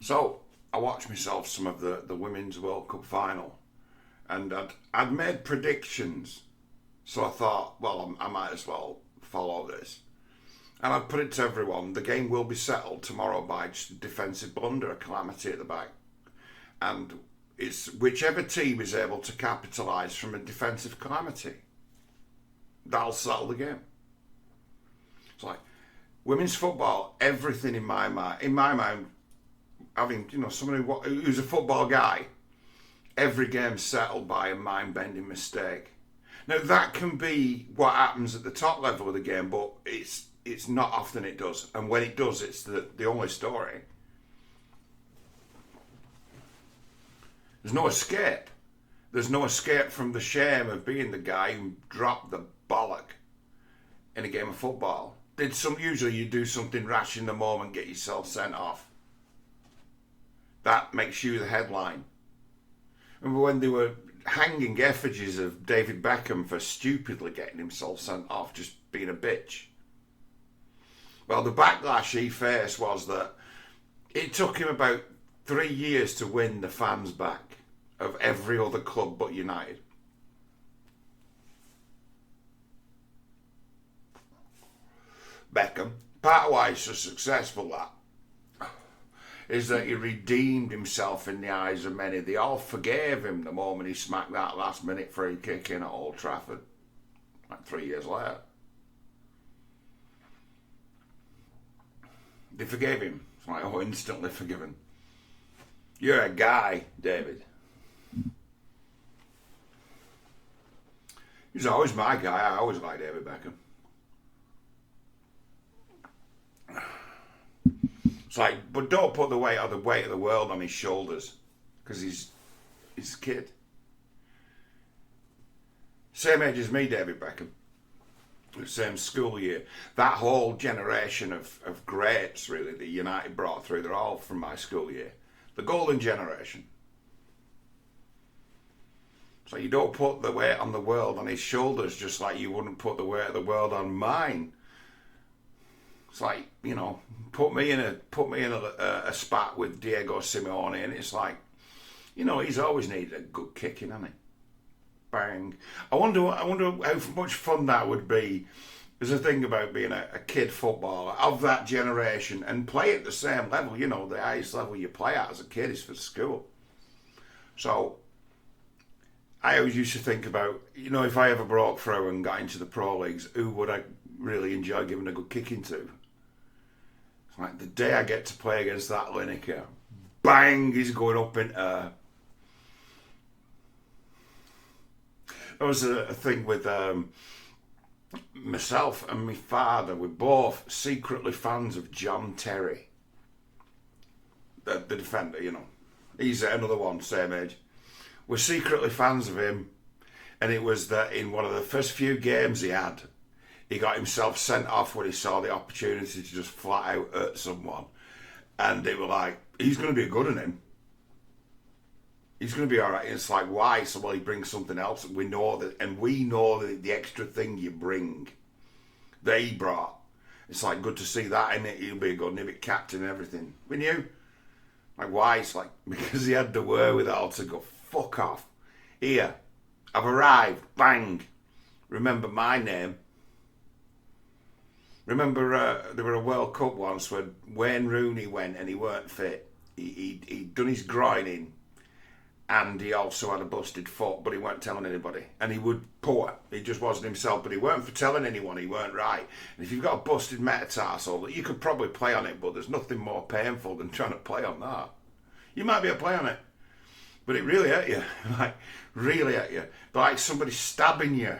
So I watched myself some of the Women's World Cup final, and I'd made predictions. So I thought, well, I might as well follow this. And I'd put it to everyone, the game will be settled tomorrow by just a defensive blunder, a calamity at the back. And it's whichever team is able to capitalise from a defensive calamity, that'll settle the game. It's like women's football, everything in my mind, having someone who's a football guy, every game's settled by a mind-bending mistake. Now that can be what happens at the top level of the game, but it's not often it does, and when it does, it's the only story. There's no escape. There's no escape from the shame of being the guy who dropped the bollock in a game of football. Usually you do something rash in the moment, get yourself sent off. That makes you the headline. Remember when they were hanging effigies of David Beckham for stupidly getting himself sent off, just being a bitch? Well, the backlash he faced was that it took him about 3 years to win the fans back of every other club but United. Beckham, part of why he's so successful, that is that he redeemed himself in the eyes of many. They all forgave him the moment he smacked that last minute free kick in at Old Trafford, like 3 years later. They forgave him. It's like, oh, instantly forgiven. You're a guy, David. He's always my guy. I always liked David Beckham. It's like, but don't put the weight of the world on his shoulders, because he's a kid. Same age as me, David Beckham. The same school year. That whole generation of greats, really, that United brought through, they're all from my school year. The golden generation. So you don't put the weight on the world on his shoulders, just like you wouldn't put the weight of the world on mine. It's like, put me in a spat with Diego Simeone, and it's like, he's always needed a good kicking, hasn't he? Bang. I wonder how much fun that would be. There's a thing about being a kid footballer of that generation and play at the same level. The highest level you play at as a kid is for school. So I always used to think about, if I ever broke through and got into the pro leagues, who would I really enjoy giving a good kicking to? It's like the day I get to play against that Lineker, bang, he's going up in air. There was a thing with myself and my father. We're both secretly fans of John Terry, the defender, He's another one, same age. We're secretly fans of him, and it was that in one of the first few games he got himself sent off when he saw the opportunity to just flat out hurt someone, and they were like, he's going to be good at him. He's going to be all right. And it's like, why? So, well, he brings something else. We know that the extra thing you bring, that he brought. It's like, good to see that in it. He'll be a good Nibbit captain and everything. We knew. Like, why? It's like, because he had the wherewithal to go, fuck off. Here, I've arrived. Bang. Remember my name. Remember, there were a World Cup once where Wayne Rooney went and he weren't fit. He'd done his groining. And he also had a busted foot, but he weren't telling anybody. And he would poor. He just wasn't himself, but he weren't for telling anyone he weren't right. And if you've got a busted metatarsal, you could probably play on it, but there's nothing more painful than trying to play on that. You might be able to play on it, but it really hurt you. Like, really hurt you. But like somebody stabbing you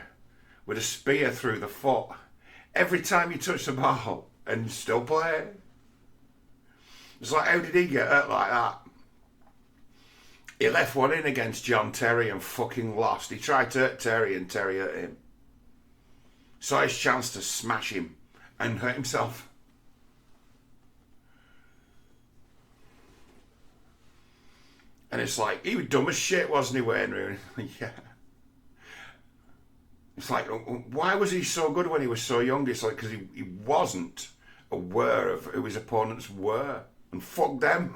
with a spear through the foot every time you touch the ball and still play. It's like, how did he get hurt like that? He left one in against John Terry and fucking lost. He tried to hurt Terry and Terry hurt him. Saw his chance to smash him and hurt himself. And it's like, he was dumb as shit, wasn't he, Wayne Rooney? Yeah. It's like, why was he so good when he was so young? It's like, because he wasn't aware of who his opponents were and fuck them.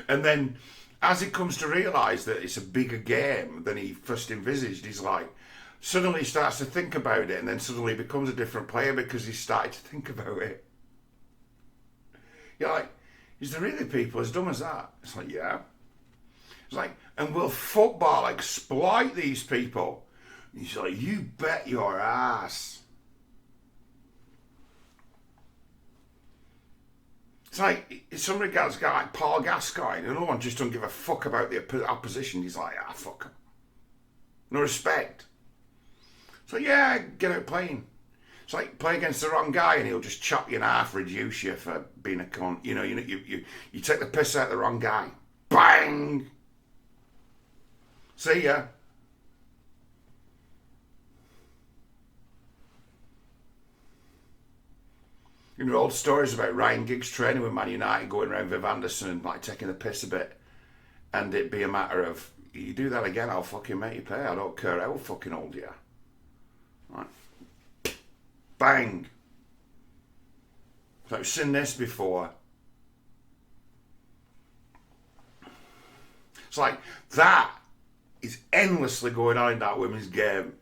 And then as he comes to realise that it's a bigger game than he first envisaged, he's like, suddenly starts to think about it, and then suddenly becomes a different player because he started to think about it. You're like, is there really people as dumb as that? It's like, yeah. It's like, and will football exploit these people? He's like, you bet your ass. It's like, in some regards, a guy like Paul Gascoigne, another one just don't give a fuck about the opposition. He's like, fuck him. No respect. So yeah, get out playing. It's like, play against the wrong guy and he'll just chop you in half, reduce you for being a cunt. You take the piss out of the wrong guy. Bang! See ya. You know, old stories about Ryan Giggs training with Man United, going around Viv Anderson and like taking the piss a bit, and it be a matter of, you do that again, I'll fucking make you pay. I don't care how fucking old you are. Right. Bang. So I've seen this before. It's like that is endlessly going on in that women's game.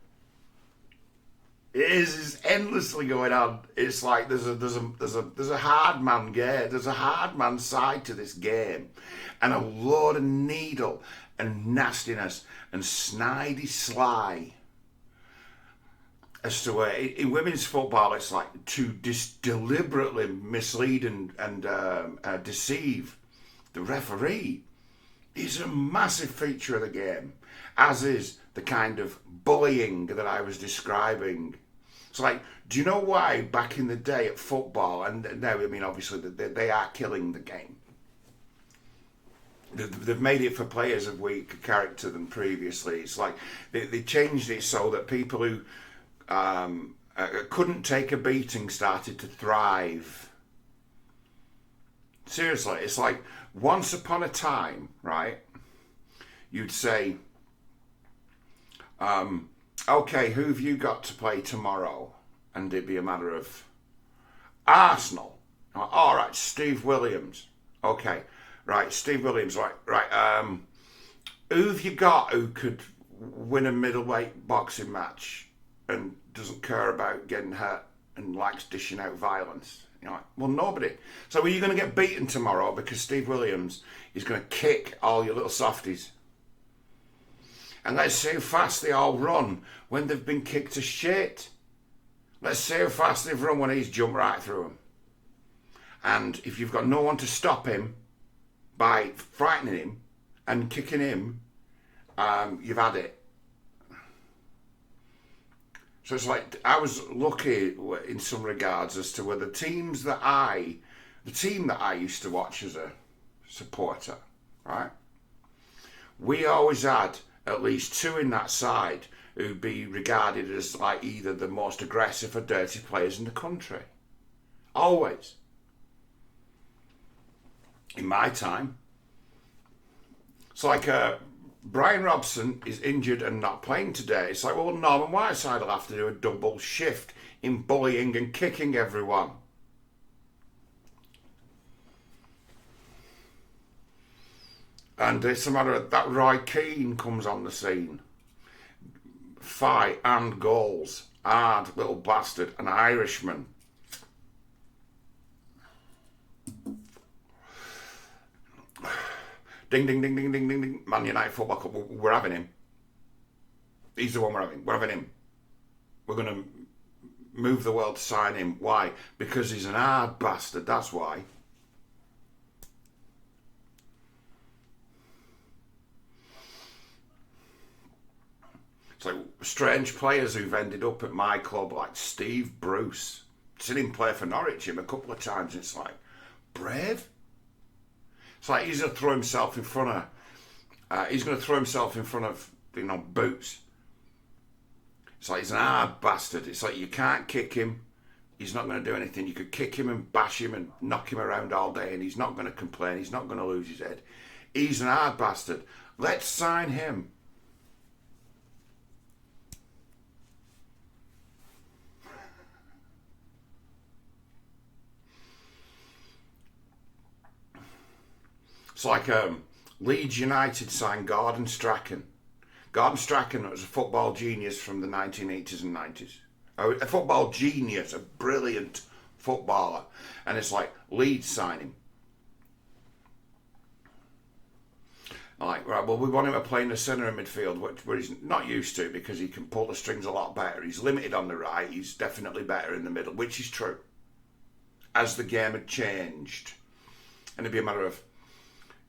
It is endlessly going on. It's like there's a hard man game. There's a hard man side to this game, and a load of needle and nastiness and snidey sly. As to where in women's football, it's like to deliberately mislead and deceive the referee is a massive feature of the game, as is the kind of bullying that I was describing. It's like, do you know why back in the day at football, and now I mean obviously they are killing the game. They've made it for players of weaker character than previously. It's like they changed it so that people who couldn't take a beating started to thrive. Seriously, it's like once upon a time, right? You'd say, okay, who have you got to play tomorrow? And it'd be a matter of Arsenal. All right, Steve Williams. Okay, right, Steve Williams. Right. Who have you got who could win a middleweight boxing match and doesn't care about getting hurt and likes dishing out violence? You're like, well, nobody. So are you going to get beaten tomorrow because Steve Williams is going to kick all your little softies? And let's see how fast they all run when they've been kicked to shit. Let's see how fast they've run when he's jumped right through them. And if you've got no one to stop him by frightening him and kicking him, you've had it. So it's like, I was lucky in some regards as to where the team that I used to watch as a supporter, right? We always had at least two in that side who'd be regarded as like either the most aggressive or dirty players in the country. Always. In my time. It's like Brian Robson is injured and not playing today. It's like, well, Norman Whiteside will have to do a double shift in bullying and kicking everyone. And it's a matter of that Roy Keane comes on the scene. Fight and goals. Hard little bastard. An Irishman. Ding, ding, ding, ding, ding, ding, ding. Man United Football Club, we're having him. He's the one we're having. We're having him. We're going to move the world to sign him. Why? Because he's an hard bastard. That's why. It's like strange players who've ended up at my club, like Steve Bruce. Seen him play for Norwich a couple of times. And it's like, brave? It's like he's going to throw himself in front of, boots. It's like he's an hard bastard. It's like you can't kick him. He's not going to do anything. You could kick him and bash him and knock him around all day and he's not going to complain. He's not going to lose his head. He's an hard bastard. Let's sign him. It's like Leeds United signed Gordon Strachan. Gordon Strachan was a football genius from the 1980s and 90s. A football genius, a brilliant footballer. And it's like Leeds sign him. Like, right, well, we want him to play in the centre of midfield, where he's not used to because he can pull the strings a lot better. He's limited on the right. He's definitely better in the middle, which is true. As the game had changed. And it'd be a matter of,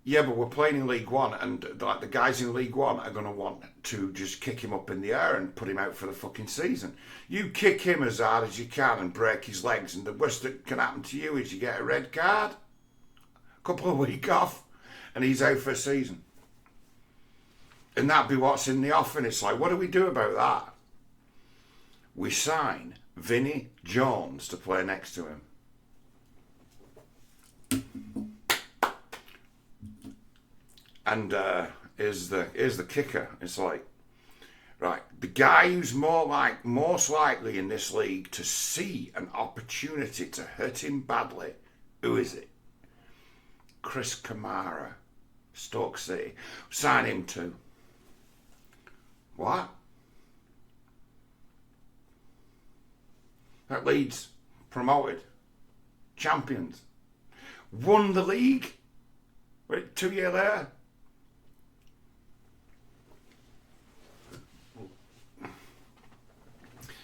yeah, but we're playing in League One, and like the guys in League One are going to want to just kick him up in the air and put him out for the fucking season. You kick him as hard as you can and break his legs, and the worst that can happen to you is you get a red card, a couple of weeks off, and he's out for a season. And that'd be what's in the offing. It's like, what do we do about that? We sign Vinnie Jones to play next to him. And here's the kicker. It's like, right, the guy who's most likely in this league to see an opportunity to hurt him badly, who is it? Chris Kamara, Stoke City. Sign him to. What? That Leeds promoted, champions, won the league. Wait, 2 years later.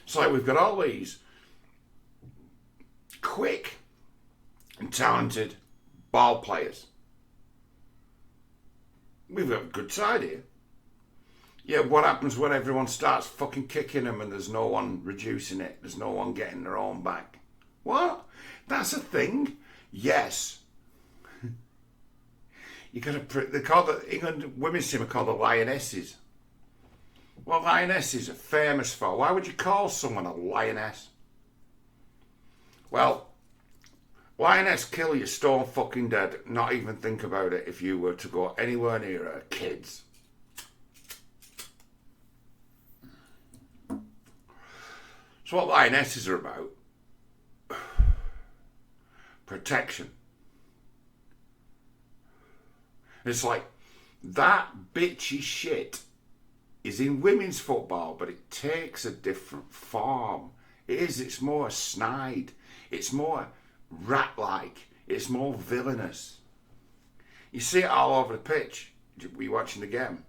It's like we've got all these quick and talented ball players. We've got a good side here. Yeah, what happens when everyone starts fucking kicking them and there's no one reducing it? There's no one getting their own back. What? That's a thing? Yes. You got to. They call the England women's team are called the Lionesses. Well, lionesses are famous for. Why would you call someone a lioness? Well, lioness kill you stone fucking dead. Not even think about it if you were to go anywhere near her kids. So what lionesses are about? Protection. It's like that bitchy shit is in women's football, but it takes a different form. It's more snide. It's more rat-like. It's more villainous. You see it all over the pitch. Were you watching the game?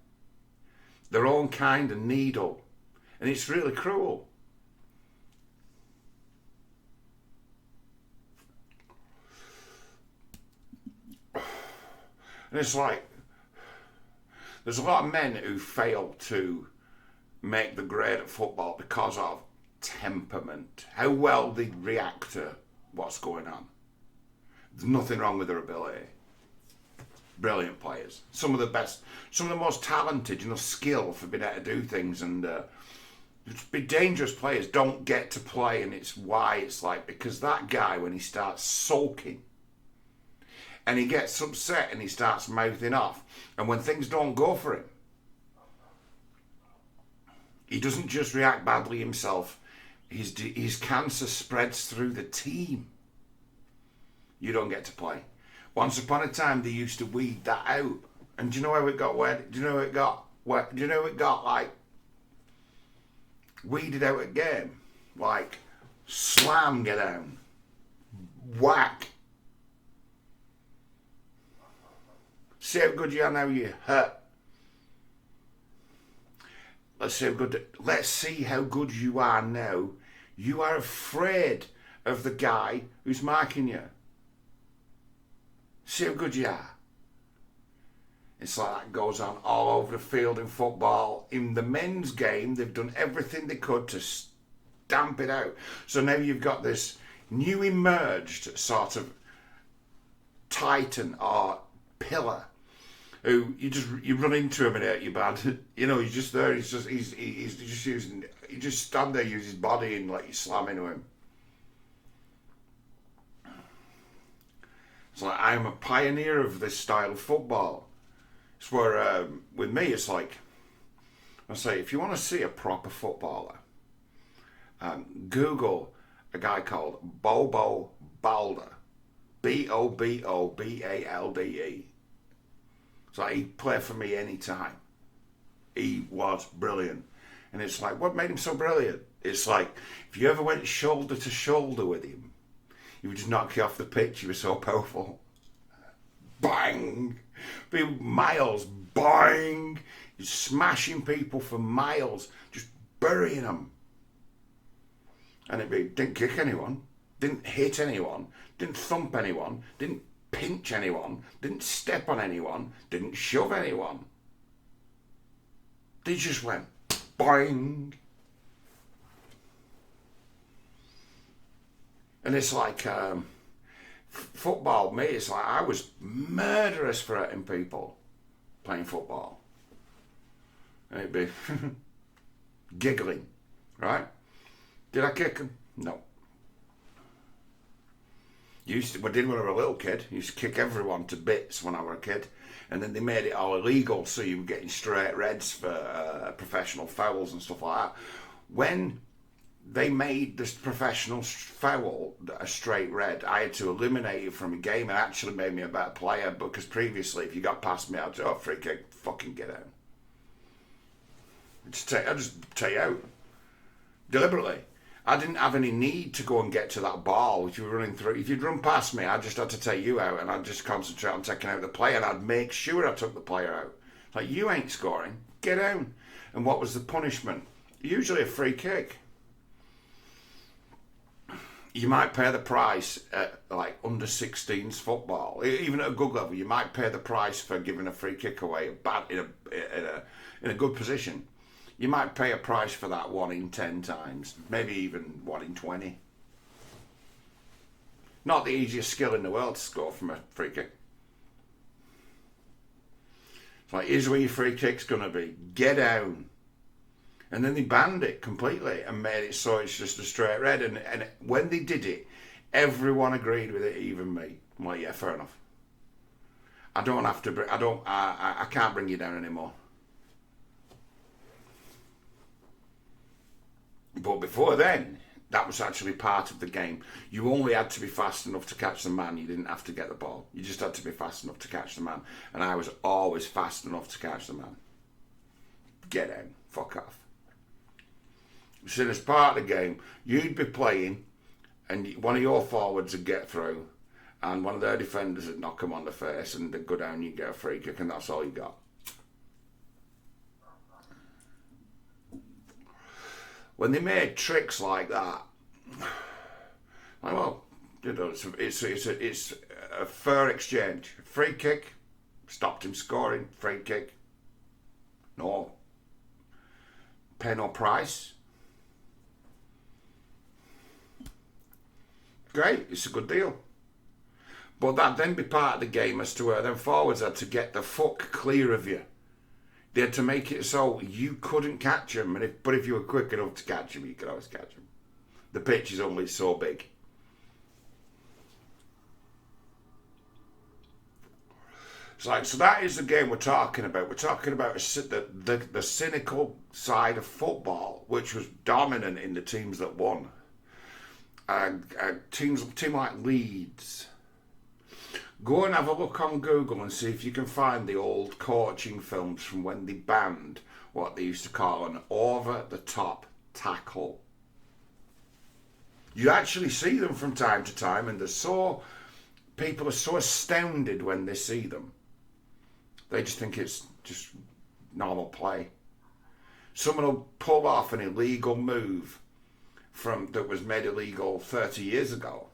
Their own kind of needle. And it's really cruel. And it's like, there's a lot of men who fail to make the grade at football because of temperament, how well they react to what's going on. There's nothing wrong with their ability. Brilliant players. Some of the best, some of the most talented, skill for being able to do things, and be dangerous players don't get to play, and it's why it's like, because that guy, when he starts sulking, and he gets upset and he starts mouthing off. And when things don't go for him, he doesn't just react badly himself. His cancer spreads through the team. You don't get to play. Once upon a time, they used to weed that out. And do you know how it got wet? Do you know how it got wet? Do you know how it got, like, weeded out a game? Like, slam, get down. Whack. See how good you are now, you hurt. Let's see how good you are now. You are afraid of the guy who's marking you. See how good you are. It's like that goes on all over the field in football. In the men's game, they've done everything they could to stamp it out. So now you've got this new emerged sort of titan or pillar who you run into him and hurt you bad. He's just there. He's just stand there, use his body, and let you slam into him. It's like, I'm a pioneer of this style of football. It's where with me, it's like, I say, if you want to see a proper footballer, Google a guy called Bobo Balde, Bobobalde. It's like he'd play for me anytime. He was brilliant. And it's like, what made him so brilliant? It's like, if you ever went shoulder to shoulder with him, he would just knock you off the pitch. He was so powerful. Bang! Be miles. Bang! He's smashing people for miles. Just burying them. And it didn't kick anyone. Didn't hit anyone. Didn't thump anyone. Didn't pinch anyone. Didn't step on anyone. Didn't shove anyone. They just went boing. And it's like football, me, it's like I was murderous for hurting people playing football. And it'd be giggling, right? Did I kick him? No. We did when I was a little kid. Used to kick everyone to bits when I was a kid. And then they made it all illegal, so you were getting straight reds for professional fouls and stuff like that. When they made this professional foul a straight red, I had to eliminate it from a game, and actually made me a better player, because previously, if you got past me, I'd say, oh, free kick, fucking get out. I'd just take you out. Deliberately. I didn't have any need to go and get to that ball if you were running through. If you'd run past me, I just had to take you out, and I'd just concentrate on taking out the player, and I'd make sure I took the player out. Like, you ain't scoring, get out. And what was the punishment? Usually a free kick. You might pay the price at like under 16s football, even at a good level. You might pay the price for giving a free kick away in a good position. You might pay a price for that 1 in 10 times, maybe even 1 in 20. Not the easiest skill in the world to score from a free kick. It's like, here's where your free kick's going to be. Get down. And then they banned it completely and made it so it's just a straight red. And when they did it, everyone agreed with it, even me. I'm like, yeah, fair enough. I don't have to. I can't bring you down anymore. But before then, that was actually part of the game. You only had to be fast enough to catch the man. You didn't have to get the ball. You just had to be fast enough to catch the man. And I was always fast enough to catch the man. Get out. Fuck off. So as part of the game, you'd be playing, and one of your forwards would get through, and one of their defenders would knock him on the face, and they'd go down, you'd get a free kick, and that's all you got. When they made tricks like that, like, well, you know, it's a fair exchange. Free kick, stopped him scoring. Free kick, no, pay no price. Great, it's a good deal. But that'd then be part of the game as to where them forwards had to get the fuck clear of you. They had to make it so you couldn't catch him, but if you were quick enough to catch him, you could always catch him. The pitch is only so big. It's like, so that is the game we're talking about. We're talking about the cynical side of football, which was dominant in the teams that won. And team like Leeds. Go and have a look on Google and see if you can find the old coaching films from when they banned what they used to call an over-the-top tackle. You actually see them from time to time, and people are so astounded when they see them. They just think it's just normal play. Someone will pull off an illegal move that was made illegal 30 years ago.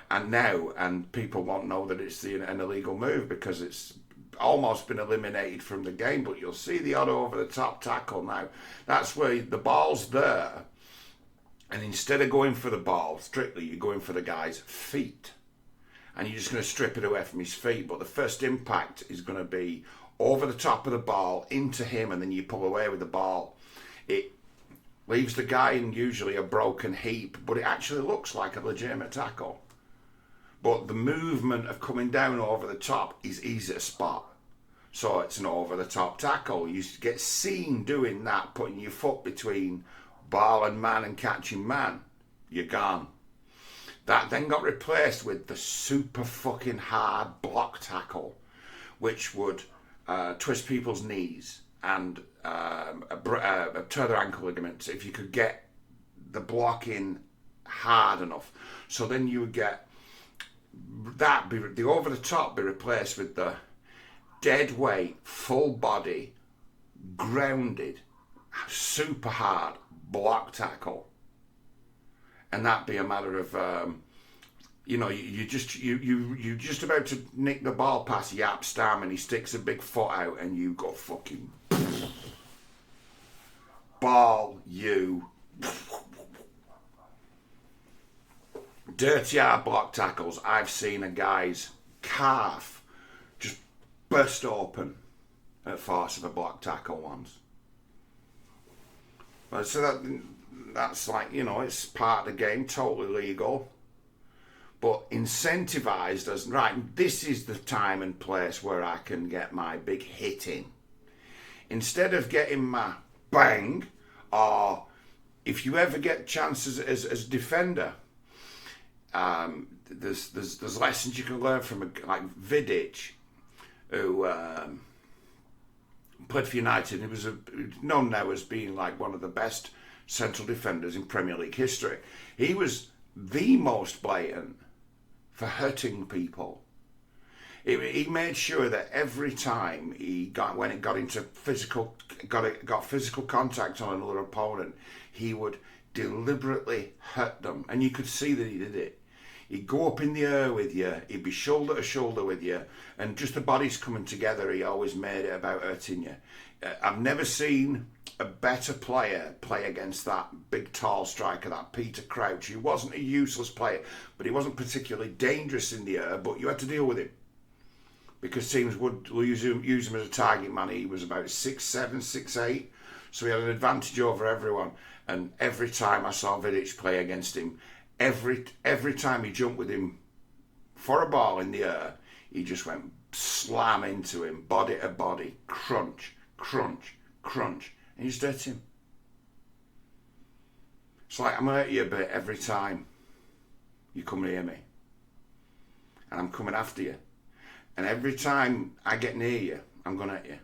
And people won't know that it's an illegal move because it's almost been eliminated from the game. But you'll see the odd over-the-top tackle now. That's where the ball's there, and instead of going for the ball strictly, you're going for the guy's feet, and you're just going to strip it away from his feet. But the first impact is going to be over the top of the ball into him, and then you pull away with the ball. It leaves the guy in usually a broken heap, but it actually looks like a legitimate tackle. But the movement of coming down over the top is easy to spot. So it's an over-the-top tackle. You get seen doing that, putting your foot between ball and man and catching man. You're gone. That then got replaced with the super fucking hard block tackle, which would twist people's knees and tear their ankle ligaments if you could get the blocking hard enough. So then you would get that the over the top be replaced with the dead weight, full body, grounded, super hard block tackle, and that be a matter of you just about to nick the ball past Yap Stam and he sticks a big foot out and you go fucking ball you. Dirty hard block tackles. I've seen a guy's calf just burst open at force of a block tackle once. So that's like, it's part of the game, totally legal. But incentivised as, right, this is the time and place where I can get my big hit in. Instead of getting my bang, or if you ever get chances as defender, there's lessons you can learn from like Vidic, who played for United. He was known now as being like one of the best central defenders in Premier League history. He was the most blatant for hurting people. He made sure that every time when it got into physical contact on another opponent, he would deliberately hurt them, and you could see that he did it. He'd go up in the air with you, he'd be shoulder to shoulder with you, and just the bodies coming together, he always made it about hurting you. I've never seen a better player play against that big tall striker, that Peter Crouch. He wasn't a useless player, but he wasn't particularly dangerous in the air, but you had to deal with him because teams would use him as a target man. He was about 6'7", 6'8", so he had an advantage over everyone. And every time I saw Vidic play against him, every time he jumped with him for a ball in the air, he just went slam into him, body to body, crunch, crunch, crunch, and you just hurt him. It's like I'm hurt you a bit every time you come near me, and I'm coming after you, and every time I get near you, I'm going at you.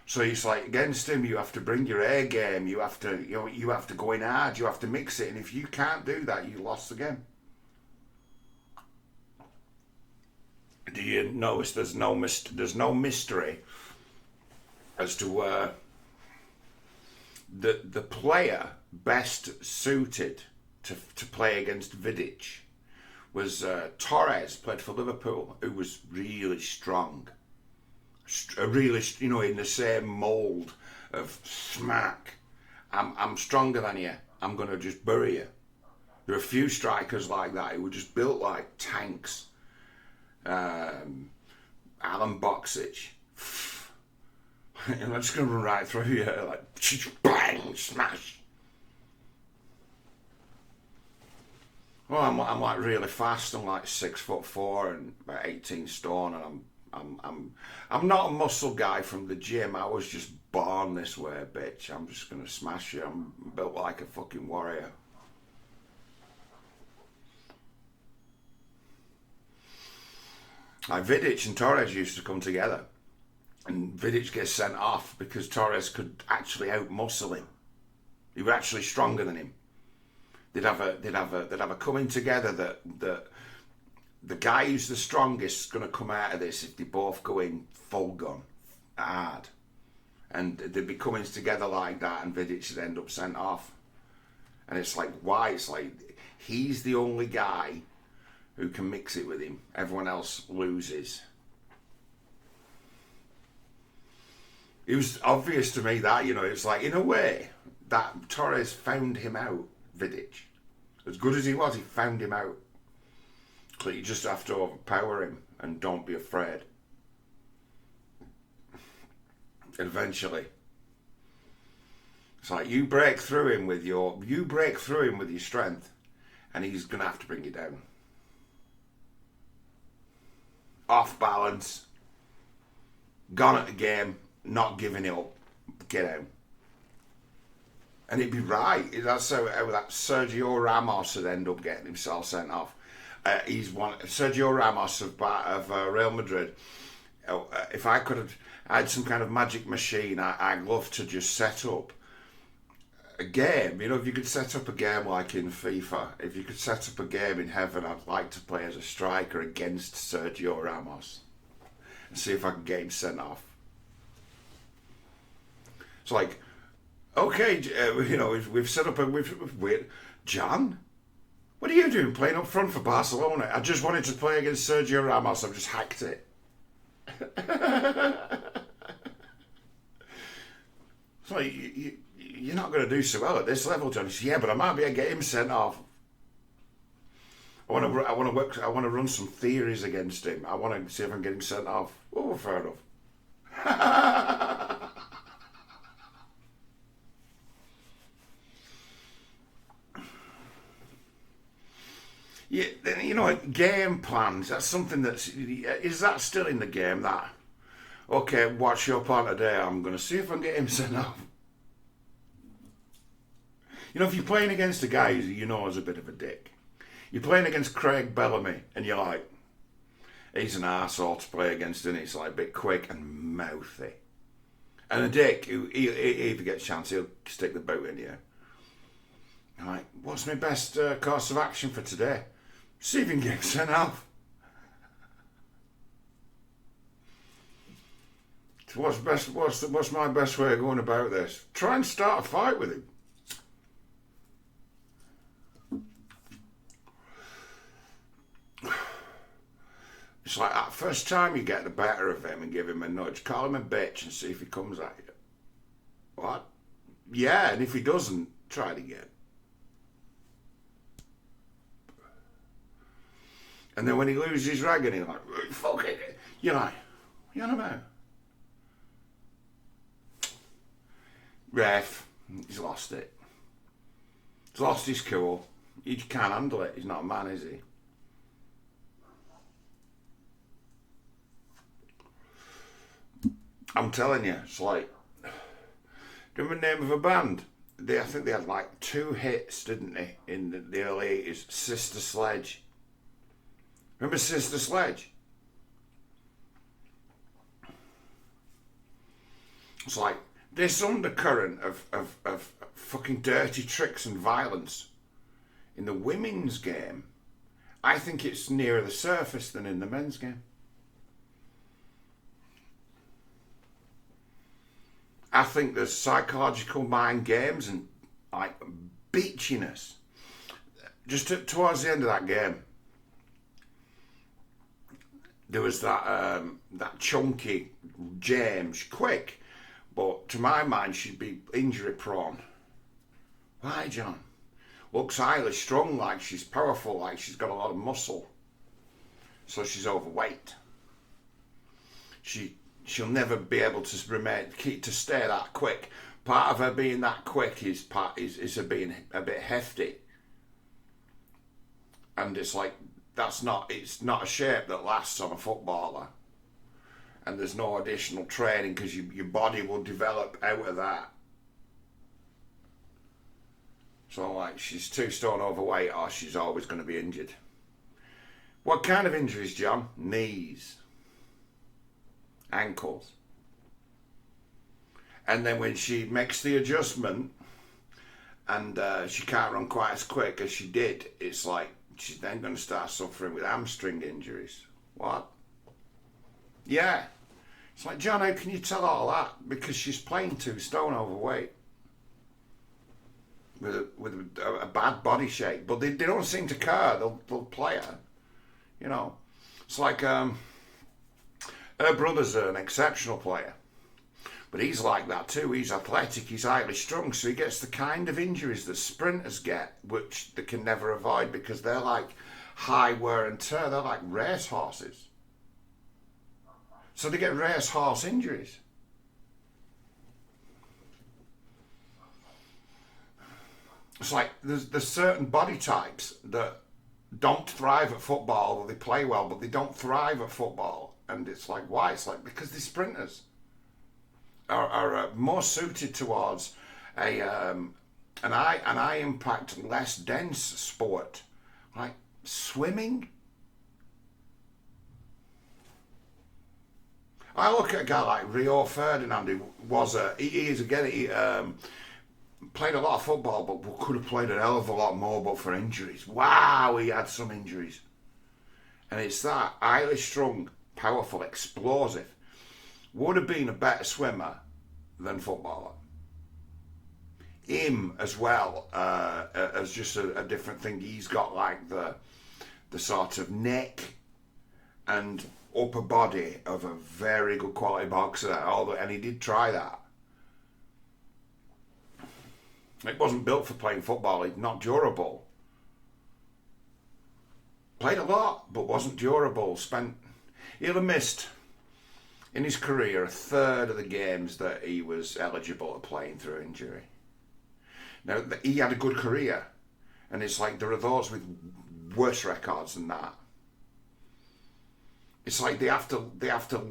So it's like against him, you have to bring your A game. You have to, you have to go in hard. You have to mix it, and if you can't do that, you lost the game. Do you notice there's no mystery as to where the player best suited to play against Vidic was Torres, played for Liverpool, who was really strong. Really, in the same mould of smack. I'm stronger than you. I'm going to just bury you. There are a few strikers like that who were just built like tanks. Alan Boxic. And I'm just going to run right through you, like bang, smash. Well, I'm like really fast. I'm like 6'4" and about 18 stone, and I'm not a muscle guy from the gym. I was just born this way, bitch. I'm just gonna smash you. I'm built like a fucking warrior. Like Vidic and Torres used to come together, and Vidic gets sent off because Torres could actually out-muscle him. He was actually stronger than him. They'd have a coming together that the guy who's the strongest is going to come out of this if they both go in full gun, hard. And they'd be coming together like that, and Vidic would end up sent off. And it's like, why? It's like, he's the only guy who can mix it with him. Everyone else loses. It was obvious to me that, it's like, in a way, that Torres found him out, Vidic. As good as he was, he found him out. But you just have to overpower him and don't be afraid. Eventually, it's like you break through him with your strength, and he's gonna have to bring you down. Off balance, gone at the game, not giving it up, get out. And he'd be right. That's how that Sergio Ramos would end up getting himself sent off. He's one Sergio Ramos of Real Madrid. If I could have had some kind of magic machine, I'd love to just set up a game. If you could set up a game like in FIFA, if you could set up a game in heaven, I'd like to play as a striker against Sergio Ramos and see if I can get him sent off. It's like, okay, we've set up John, what are you doing playing up front for Barcelona? I just wanted to play against Sergio Ramos. I've just hacked it. It's like, you're not going to do so well at this level, John. He said, yeah, but I might be able to get him sent off. I want to run some theories against him. I want to see if I can get him sent off. Oh, fair enough. Yeah, game plans. That's something is that still in the game? That okay? What's your plan today? I'm going to see if I can get him sent off. If you're playing against a guy who is a bit of a dick, you're playing against Craig Bellamy, and you're like, he's an arsehole to play against, and he's like a bit quick and mouthy, and a dick who, if he gets a chance, he'll stick the boot in you. Like, what's my best course of action for today? See if you can get sent off. What's my best way of going about this? Try and start a fight with him. It's like that first time you get the better of him and give him a nudge, call him a bitch and see if he comes at you. What? Yeah, and if he doesn't, try it again. And then when he loses his rag and he's like, fuck it. You're like, what are you on about? Ref, he's lost it. He's lost his cool. He can't handle it. He's not a man, is he? I'm telling you, it's like, do you remember the name of a band? I think they had like 2 hits, didn't they, in the early 80s? Sister Sledge. Remember Sister Sledge? It's like this undercurrent of fucking dirty tricks and violence in the women's game. I think it's nearer the surface than in the men's game. I think there's psychological mind games and like beachiness. Just towards the end of that game, there was that chunky James Quick, but to my mind she'd be injury prone. Why, John? Looks highly strung, like she's powerful, like she's got a lot of muscle. So she's overweight. She'll never be able to stay that quick. Part of her being that quick is her being a bit hefty. And it's like, it's not a shape that lasts on a footballer. And there's no additional training because your body will develop out of that. So like, she's 2 stone overweight or she's always going to be injured. What kind of injuries, John? Knees. Ankles. And then when she makes the adjustment and she can't run quite as quick as she did, it's like she's then going to start suffering with hamstring injuries. What? Yeah. It's like, John, how can you tell all that? Because she's playing 2 stone overweight with a bad body shape, but they don't seem to care. They'll play her, It's like her brother's an exceptional player, but he's like that too. He's athletic, he's highly strung, so he gets the kind of injuries that sprinters get, which they can never avoid because they're like high wear and tear. They're like race horses. So they get race horse injuries. It's like there's certain body types that don't thrive at football, or they play well, but they don't thrive at football. And it's like, why? It's like, because the sprinters are more suited towards an high impact, less dense sport. Like, Swimming? I look at a guy like Rio Ferdinand, who was played a lot of football, but could have played a hell of a lot more, but for injuries. Wow, he had some injuries. And it's that highly strung, powerful, explosive. Would have been a better swimmer than footballer. Him as well, as just a different thing. He's got like the sort of neck and upper body of a very good quality boxer, and he did try that. It wasn't built for playing football. He's not durable. Played a lot, but wasn't durable. He'll have missed in his career a third of the games that he was eligible to playing through injury. Now, he had a good career, and it's like there are those with worse records than that. It's like they have to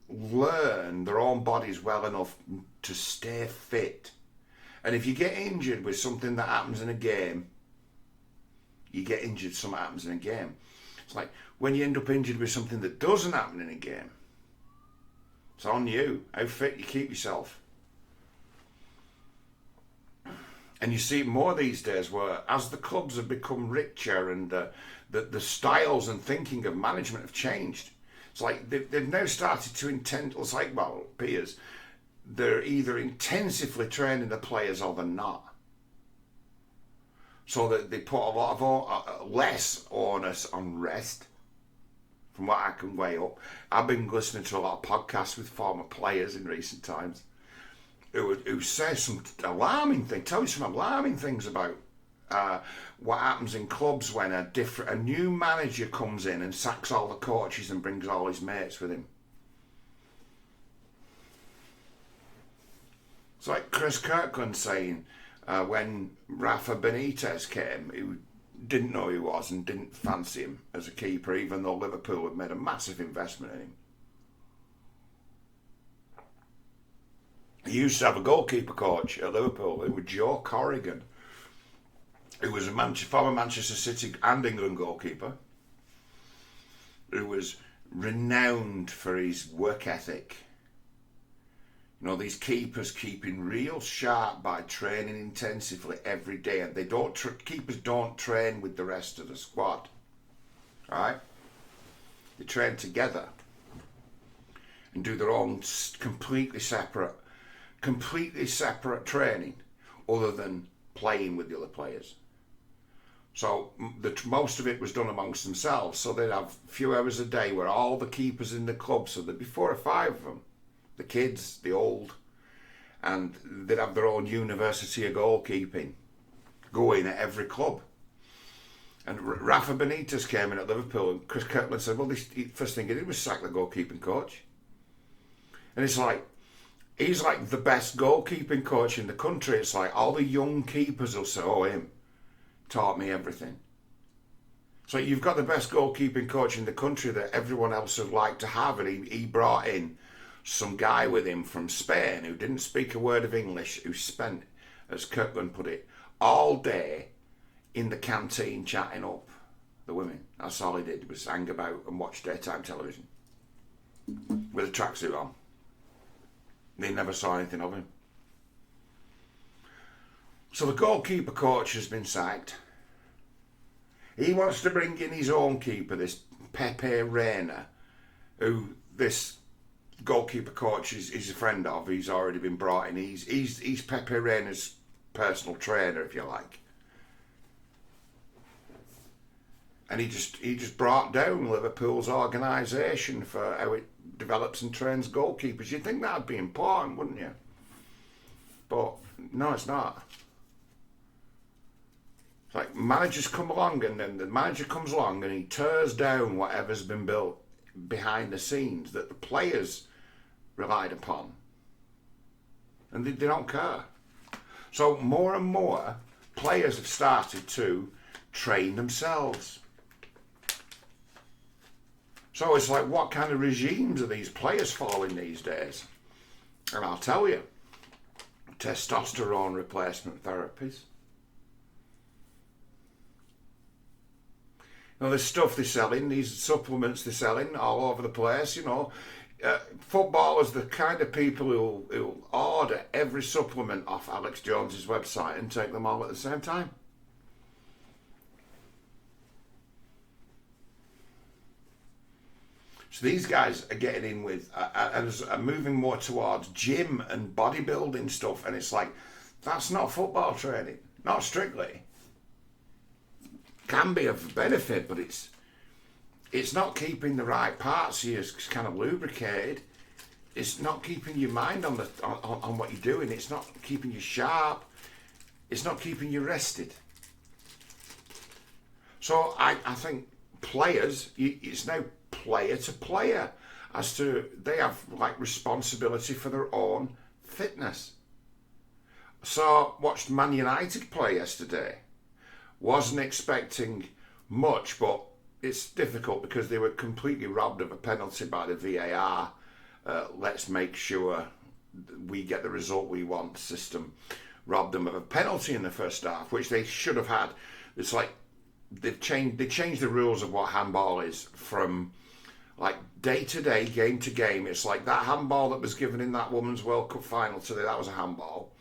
learn their own bodies well enough to stay fit. And if you get injured with something that happens in a game, you get injured, something happens in a game. It's like when you end up injured with something that doesn't happen in a game, it's on you, how fit you keep yourself. And you see more these days where, as the clubs have become richer and the styles and thinking of management have changed, it's like they've now started to it's like, well, peers, they're either intensively training the players or they're not. So that they put a lot of less onus on rest, from what I can weigh up. I've been listening to a lot of podcasts with former players in recent times who say some alarming things, tell you some alarming things about what happens in clubs when a new manager comes in and sacks all the coaches and brings all his mates with him. It's like Chris Kirkland saying, when Rafa Benitez came, who didn't know who he was and didn't fancy him as a keeper, even though Liverpool had made a massive investment in him. He used to have a goalkeeper coach at Liverpool, it was Joe Corrigan, who was a former Manchester City and England goalkeeper, who was renowned for his work ethic. You know, these keepers keeping real sharp by training intensively every day, and keepers don't train with the rest of the squad, right? They train together and do their own completely separate training, other than playing with the other players. So most of it was done amongst themselves. So they'd have a few hours a day where all the keepers in the club, so there'd be 4 or 5 of them, the kids, the old, and they'd have their own university of goalkeeping going at every club. And Rafa Benitez came in at Liverpool, and Chris Kirkland said, well, first thing he did was sack the goalkeeping coach. And it's like, he's like the best goalkeeping coach in the country. It's like all the young keepers will say, oh, him taught me everything. So you've got the best goalkeeping coach in the country that everyone else would like to have, and he brought in some guy with him from Spain who didn't speak a word of English, who spent, as Kirkland put it, all day in the canteen chatting up the women. That's all he did, was hang about and watch daytime television with a tracksuit on. They never saw anything of him. So the goalkeeper coach has been sacked. He wants to bring in his own keeper, this Pepe Reina, who this goalkeeper coach is a friend of. He's already been brought in. He's Pepe Reina's personal trainer, if you like. And he just brought down Liverpool's organisation for how it develops and trains goalkeepers. You'd think that'd be important, wouldn't you? But no, it's not. It's like managers come along, and then the manager comes along and he tears down whatever's been built behind the scenes that the players relied upon. And they don't care. So more and more players have started to train themselves. So it's like, what kind of regimes are these players following these days? And I'll tell you, testosterone replacement therapies. You know, the stuff they're selling, these supplements they're selling all over the place, you know. Footballers, the kind of people who'll order every supplement off Alex Jones's website and take them all at the same time. So these guys are getting in with and are moving more towards gym and bodybuilding stuff, and it's like, that's not football training, not strictly. Can be of benefit, but it's not keeping the right parts of you kind of lubricated. It's not keeping your mind on what you're doing. It's not keeping you sharp. It's not keeping you rested. So I think players, it's now player to player as to they have like responsibility for their own fitness. So watched Man United play yesterday. Wasn't expecting much, but it's difficult because they were completely robbed of a penalty by the VAR. Let's make sure we get the result we want system. Robbed them of a penalty in the first half, which they should have had. It's like they changed the rules of what handball is from like day to day, game to game. It's like that handball that was given in that Women's World Cup final today, that was a handball.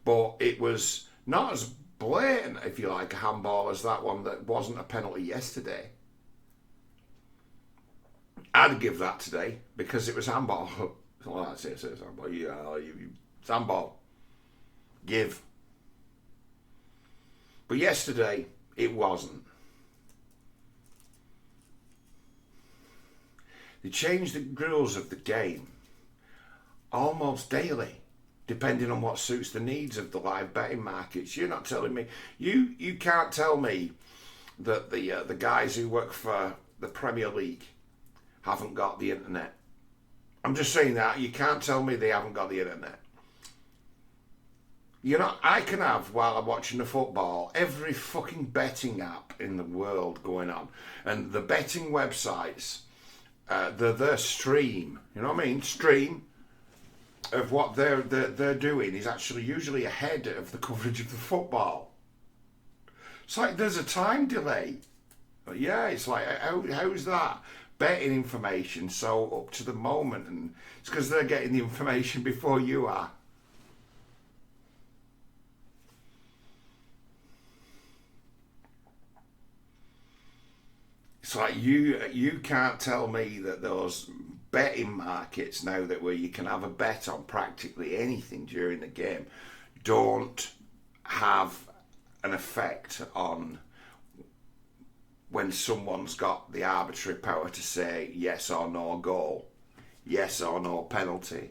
But it was not as blatant, if you like, a handball as that one that wasn't a penalty yesterday. I'd give that today because it was handball. Well, that's it, it's handball. It's handball. Give. But yesterday, it wasn't. They changed the rules of the game almost daily, depending on what suits the needs of the live betting markets. You're not telling me, you can't tell me that the guys who work for the Premier League haven't got the internet. I'm just saying that. You can't tell me they haven't got the internet. You know, I can have, while I'm watching the football, every fucking betting app in the world going on. And the betting websites, their stream, you know what I mean? Stream of what they're doing is actually usually ahead of the coverage of the football. It's like there's a time delay. But yeah, it's like, how's that? Betting information so up to the moment, and it's because they're getting the information before you are. It's like you can't tell me that those betting markets now that where you can have a bet on practically anything during the game don't have an effect on when someone's got the arbitrary power to say yes or no goal, yes or no penalty.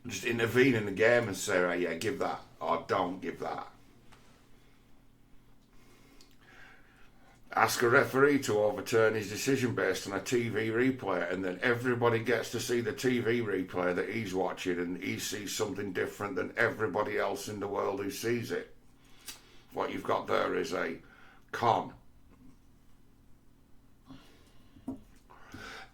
Just intervene in the game and say, right, yeah, give that or don't give that. Ask a referee to overturn his decision based on a TV replay, and then everybody gets to see the TV replay that he's watching, and he sees something different than everybody else in the world who sees it. What you've got there is a con.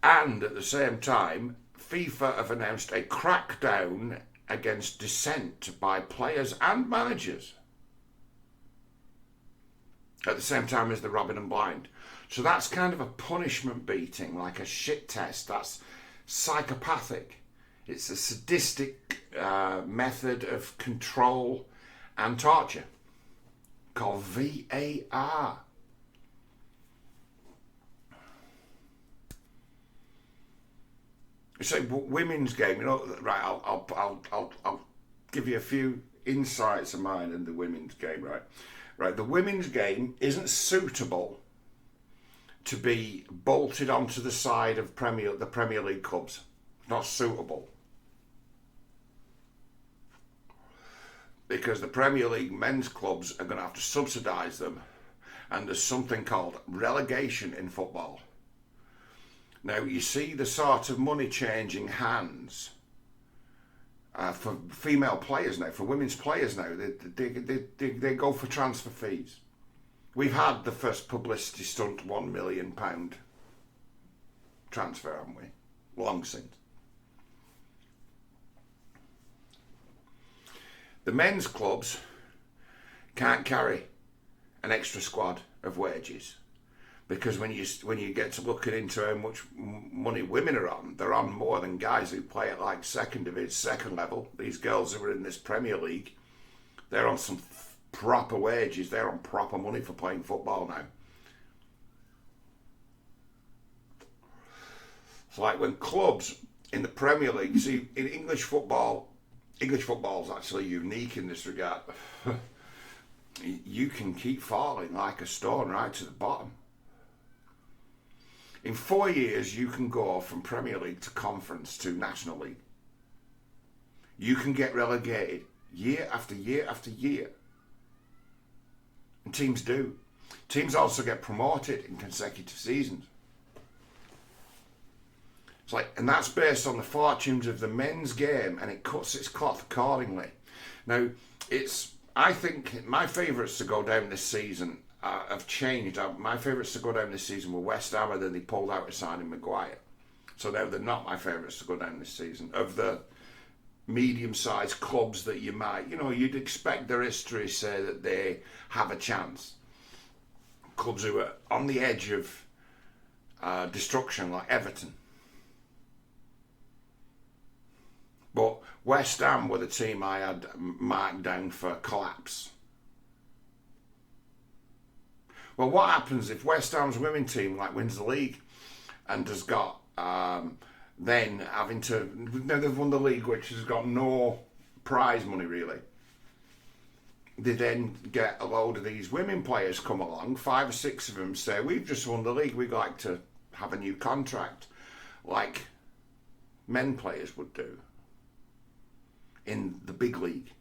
And at the same time, FIFA have announced a crackdown against dissent by players and managers at the same time as the robbing and blind. So that's kind of a punishment beating, like a shit test. That's psychopathic. It's a sadistic method of control and torture called VAR. So women's game, you know, right? I'll give you a few insights of mine in the women's game, right? Right, the women's game isn't suitable to be bolted onto the side of the Premier League clubs. It's not suitable. Because the Premier League men's clubs are going to have to subsidise them. And there's something called relegation in football. Now, you see the sort of money changing hands for female players now, for women's players now. They go for transfer fees. We've had the first publicity stunt £1 million transfer, haven't we? Long since. The men's clubs can't carry an extra squad of wages. Because when you get to looking into how much money women are on, they're on more than guys who play at like second level. These girls who are in this Premier League, they're on some proper wages. They're on proper money for playing football now. It's like when clubs in the Premier League, see, in English football is actually unique in this regard. You can keep falling like a stone right to the bottom. In 4 years, you can go from Premier League to Conference to National League. You can get relegated year after year after year. And teams do. Teams also get promoted in consecutive seasons. It's like, and that's based on the fortunes of the men's game, and it cuts its cloth accordingly. Now, I think my favourites to go down this season have changed. My favourites to go down this season were West Ham, and then they pulled out of signing Maguire. So now they're not my favourites to go down this season. Of the medium-sized clubs that you'd expect their history say that they have a chance. Clubs who are on the edge of destruction, like Everton. But West Ham were the team I had marked down for collapse. Well, what happens if West Ham's women team wins the league and has got then having to, now they've won the league, which has got no prize money really. They then get a load of these women players come along, 5 or 6 of them say, we've just won the league, we'd like to have a new contract, like men players would do in the big league.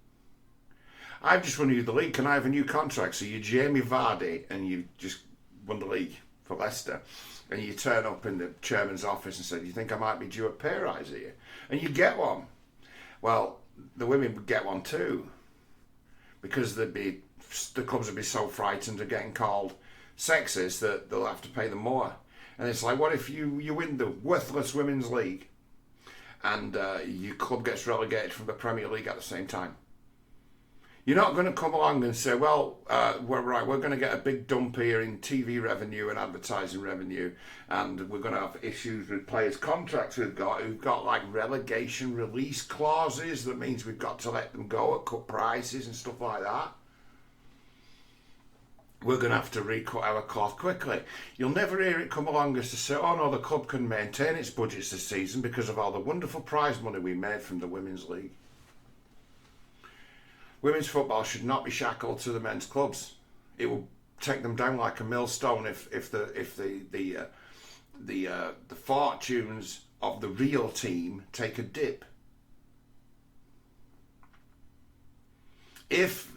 I've just won you the league, can I have a new contract? So you're Jamie Vardy and you just won the league for Leicester, and you turn up in the chairman's office and say, do you think I might be due a pay rise here? And you get one. Well, the women would get one too, because the clubs would be so frightened of getting called sexist that they'll have to pay them more. And it's like, what if you win the worthless women's league and your club gets relegated from the Premier League at the same time? You're not going to come along and say, well, we're going to get a big dump here in TV revenue and advertising revenue, and we're going to have issues with players' contracts who've got like relegation release clauses. That means we've got to let them go at cut prices and stuff like that. We're going to have to recut our cloth quickly. You'll never hear it come along as to say, oh no, the club can maintain its budgets this season because of all the wonderful prize money we made from the Women's League. Women's football should not be shackled to the men's clubs. It will take them down like a millstone if the fortunes of the real team take a dip. If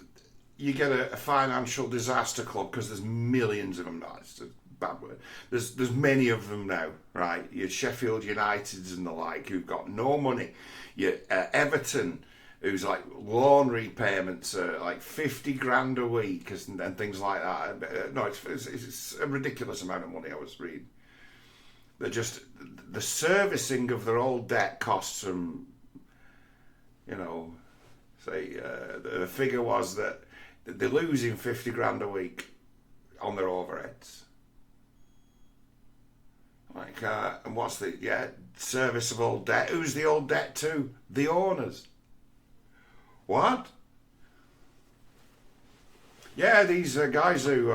you get a financial disaster club, because there's millions of them now, it's a bad word. There's many of them now, right? Your Sheffield Uniteds and the like, who've got no money. Your Everton, who's like loan repayments are like 50 grand a week and things like that. No, it's a ridiculous amount of money I was reading. They're just, the servicing of their old debt costs them, the figure was that they're losing 50 grand a week on their overheads. Like, and what's service of old debt? Who's the old debt to? The owners. What? Yeah, these guys who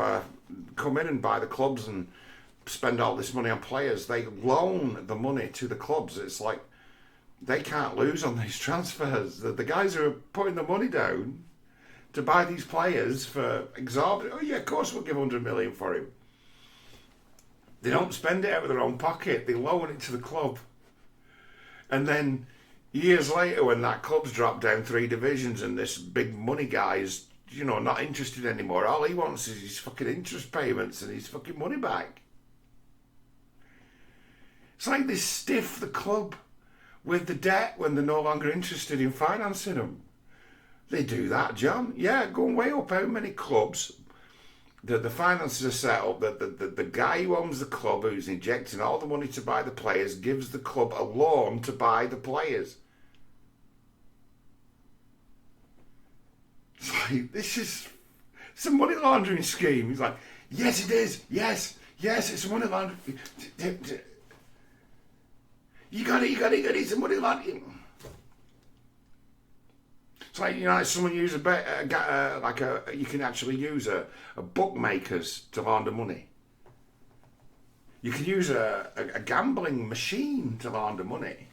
come in and buy the clubs and spend all this money on players, they loan the money to the clubs. It's like they can't lose on these transfers. The guys who are putting the money down to buy these players for exorbitant, oh yeah, of course we'll give 100 million for him. They don't spend it out of their own pocket. They loan it to the club. And then years later, when that club's dropped down 3 divisions and this big money guy is, not interested anymore, all he wants is his fucking interest payments and his fucking money back. It's like they stiff the club with the debt when they're no longer interested in financing them. They do that, John. Yeah, going way up how many clubs the finances are set up that the guy who owns the club, who's injecting all the money to buy the players, gives the club a loan to buy the players. It's like, it's a money laundering scheme. He's like, Yes, it is. Yes, it's money laundering. You got it. It's a money laundering. It's like, like someone use you can actually use a bookmakers to launder money. You can use a gambling machine to launder money.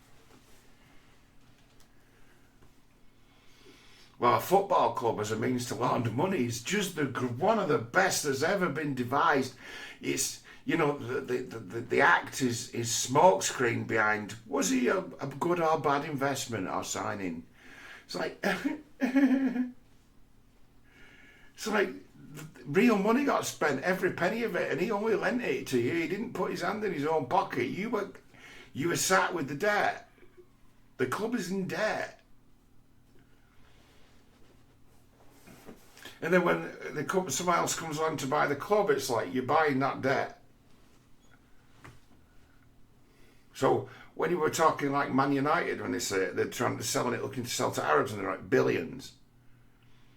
Well, a football club as a means to launder money is just one of the best that's ever been devised. It's, the act is smokescreen behind, was he a good or bad investment or signing? It's like, real money got spent, every penny of it, and he only lent it to you. He didn't put his hand in his own pocket. You were sat with the debt. The club is in debt. And then when someone else comes along to buy the club, it's like you're buying that debt. So when you were talking like Man United, when they say they're trying to sell it, looking to sell to Arabs, and they're like billions.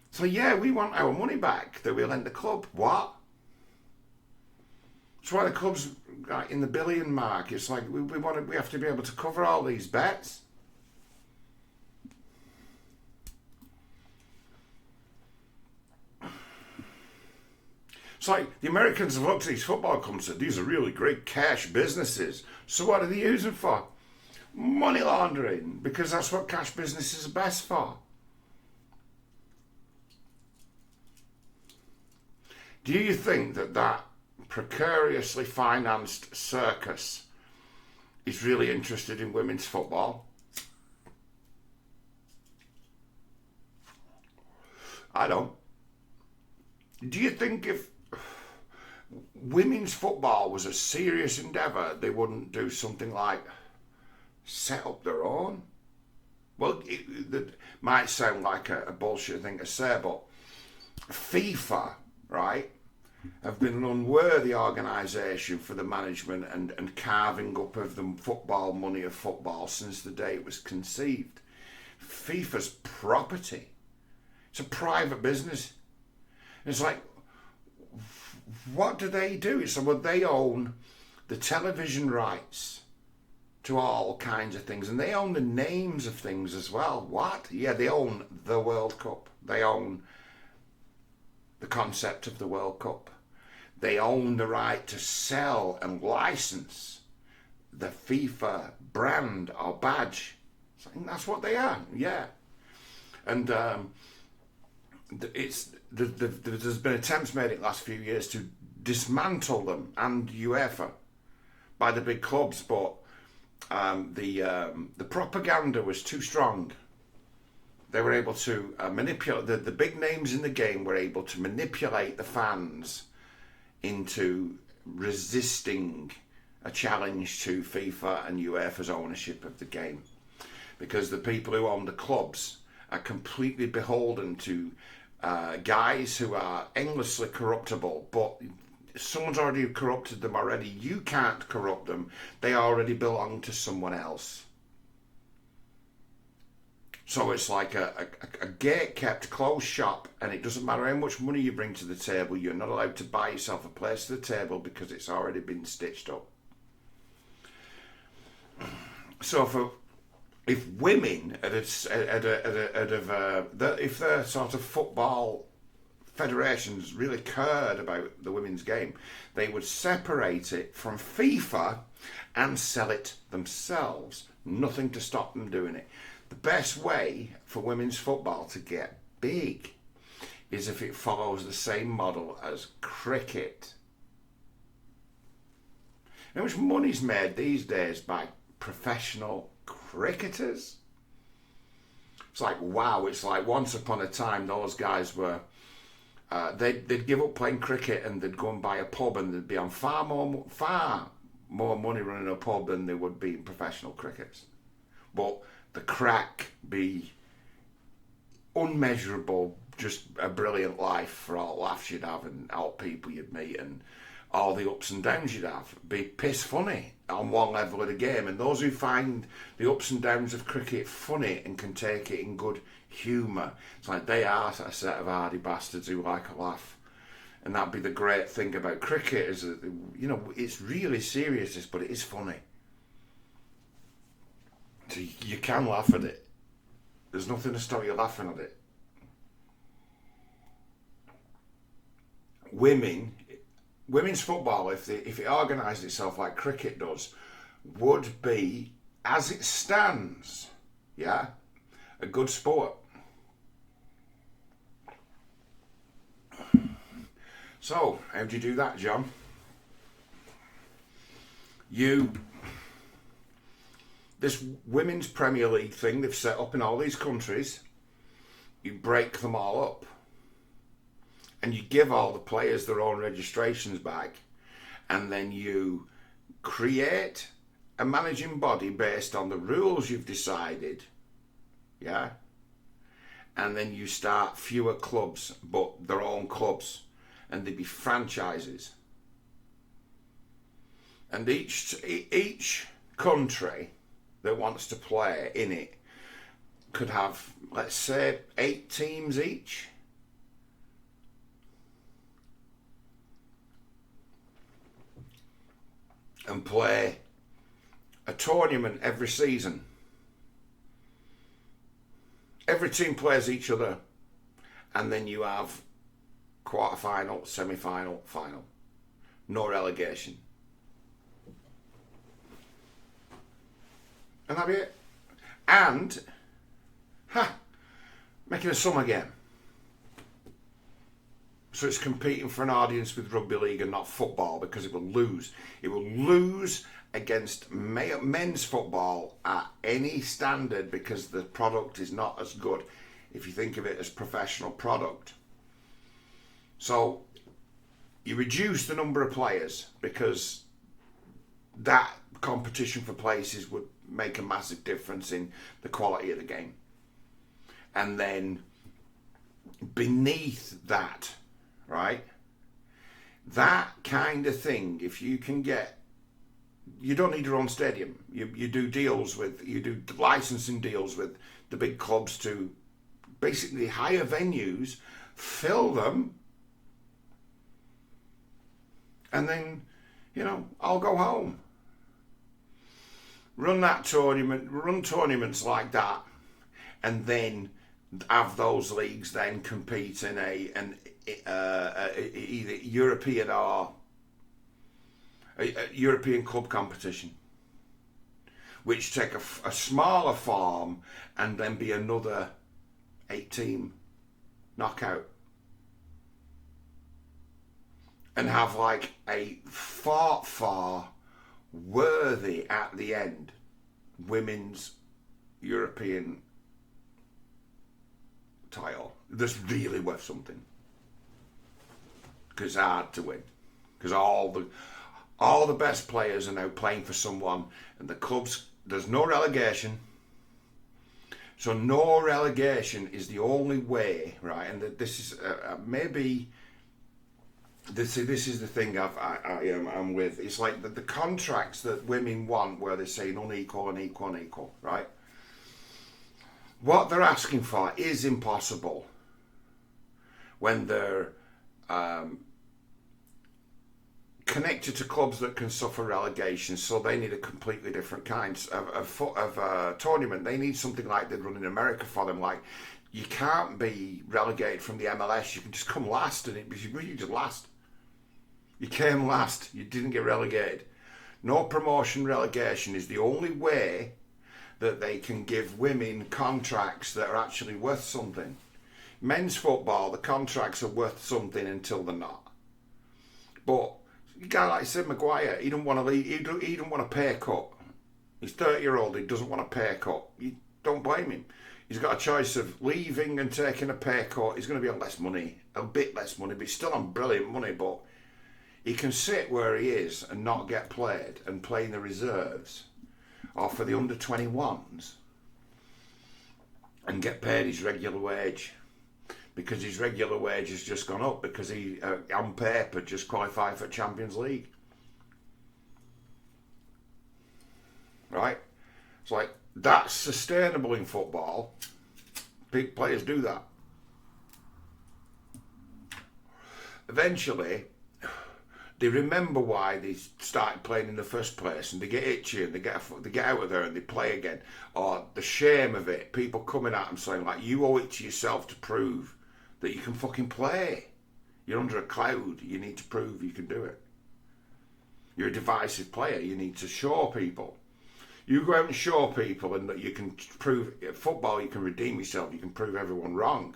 So yeah, we want our money back that we lent the club. What? That's why the club's in the billion mark. It's like we have to be able to cover all these bets. It's like the Americans have looked at these football clubs and said, these are really great cash businesses. So what are they using for? Money laundering, because that's what cash businesses are best for. Do you think that precariously financed circus is really interested in women's football? I don't. Do you think if women's football was a serious endeavour, they wouldn't do something like set up their own? Well, it might sound like a bullshit thing to say, but FIFA, right, have been an unworthy organisation for the management and carving up of the football money of football since the day it was conceived. FIFA's property. It's a private business. It's like, what do? So they own the television rights to all kinds of things, and they own the names of things as well. What? Yeah, they own the World Cup. They own the concept of the World Cup. They own the right to sell and license the FIFA brand or badge. I think that's what they are, yeah. And there's been attempts made in the last few years to dismantle them and UEFA by the big clubs, but the propaganda was too strong. They were able to manipulate, the big names in the game were able to manipulate the fans into resisting a challenge to FIFA and UEFA's ownership of the game, because the people who own the clubs are completely beholden to guys who are endlessly corruptible, but someone's already corrupted them already. You can't corrupt them. They already belong to someone else. So it's like a gate-kept closed shop, and it doesn't matter how much money you bring to the table, you're not allowed to buy yourself a place at the table because it's already been stitched up. So if women if the sort of football federations really cared about the women's game, they would separate it from FIFA and sell it themselves. Nothing to stop them doing it. The best way for women's football to get big is if it follows the same model as cricket. How much money's made these days by professional cricketers? It's like, wow, it's like once upon a time those guys were they'd give up playing cricket and they'd go and buy a pub, and they'd be on far more money running a pub than they would be in professional crickets. But the crack be unmeasurable, just a brilliant life for all laughs you'd have and all people you'd meet and all the ups and downs you'd have. Be piss funny on one level of the game, and those who find the ups and downs of cricket funny and can take it in good humour, it's like they are a set of hardy bastards who like a laugh. And that'd be the great thing about cricket, is that, you know, it's really serious, but it is funny. So you can laugh at it. There's nothing to stop you laughing at it. Women's football, if it organised itself like cricket does, would be, as it stands, yeah, a good sport. So, how do you do that, John? This Women's Premier League thing they've set up in all these countries, you break them all up. And you give all the players their own registrations back. And then you create a managing body based on the rules you've decided. Yeah? And then you start fewer clubs, but their own clubs. And they'd be franchises. And each country that wants to play in it could have, let's say, 8 teams each. And play a tournament every season. Every team plays each other, and then you have quarter-final, semi-final, final. No relegation. And that'd be it. And, making a summer game. So it's competing for an audience with rugby league and not football, because it will lose. It will lose against men's football at any standard, because the product is not as good if you think of it as professional product. So you reduce the number of players, because that competition for places would make a massive difference in the quality of the game. And then beneath that, right, that kind of thing, if you can get, you don't need your own stadium. You do licensing deals with the big clubs to basically hire venues, fill them, and then, you know, I'll go home. Run tournaments like that, and then have those leagues then compete in either European or a European club competition, which take a smaller form and then be another 8-team knockout, and have like a far worthy at the end women's European title that's really worth something, because it's hard to win, because all the best players are now playing for someone, and the clubs, there's no relegation. So no relegation is the only way, right? And this is maybe this is the thing I'm with. It's like the contracts that women want, where they're saying unequal and equal and equal, right? What they're asking for is impossible when they're connected to clubs that can suffer relegation. So they need a completely different kind of tournament. They need something like they run in America for them. Like, you can't be relegated from the MLS. You can just come last, and you just last. You came last. You didn't get relegated. No promotion, relegation is the only way that they can give women contracts that are actually worth something. Men's football, the contracts are worth something until they're not. But a guy like Sid Maguire, he don't want to leave. He don't want a pay cut. He's 30-year-old. He doesn't want a pay cut. You don't blame him. He's got a choice of leaving and taking a pay cut. He's going to be on less money, a bit less money, but he's still on brilliant money. But he can sit where he is and not get played and play in the reserves or for the under-21s and get paid his regular wage, because his regular wage has just gone up because he, on paper, just qualified for Champions League. Right? It's like, that's sustainable in football. Big players do that. eventually they remember why they started playing in the first place, and they get itchy and they get out of there and they play again. Or the shame of it, people coming at them saying like, you owe it to yourself to prove that you can fucking play. You're under a cloud, you need to prove you can do it. You're a divisive player, you need to show people. You go out and show people and that you can prove, football you can redeem yourself, you can prove everyone wrong.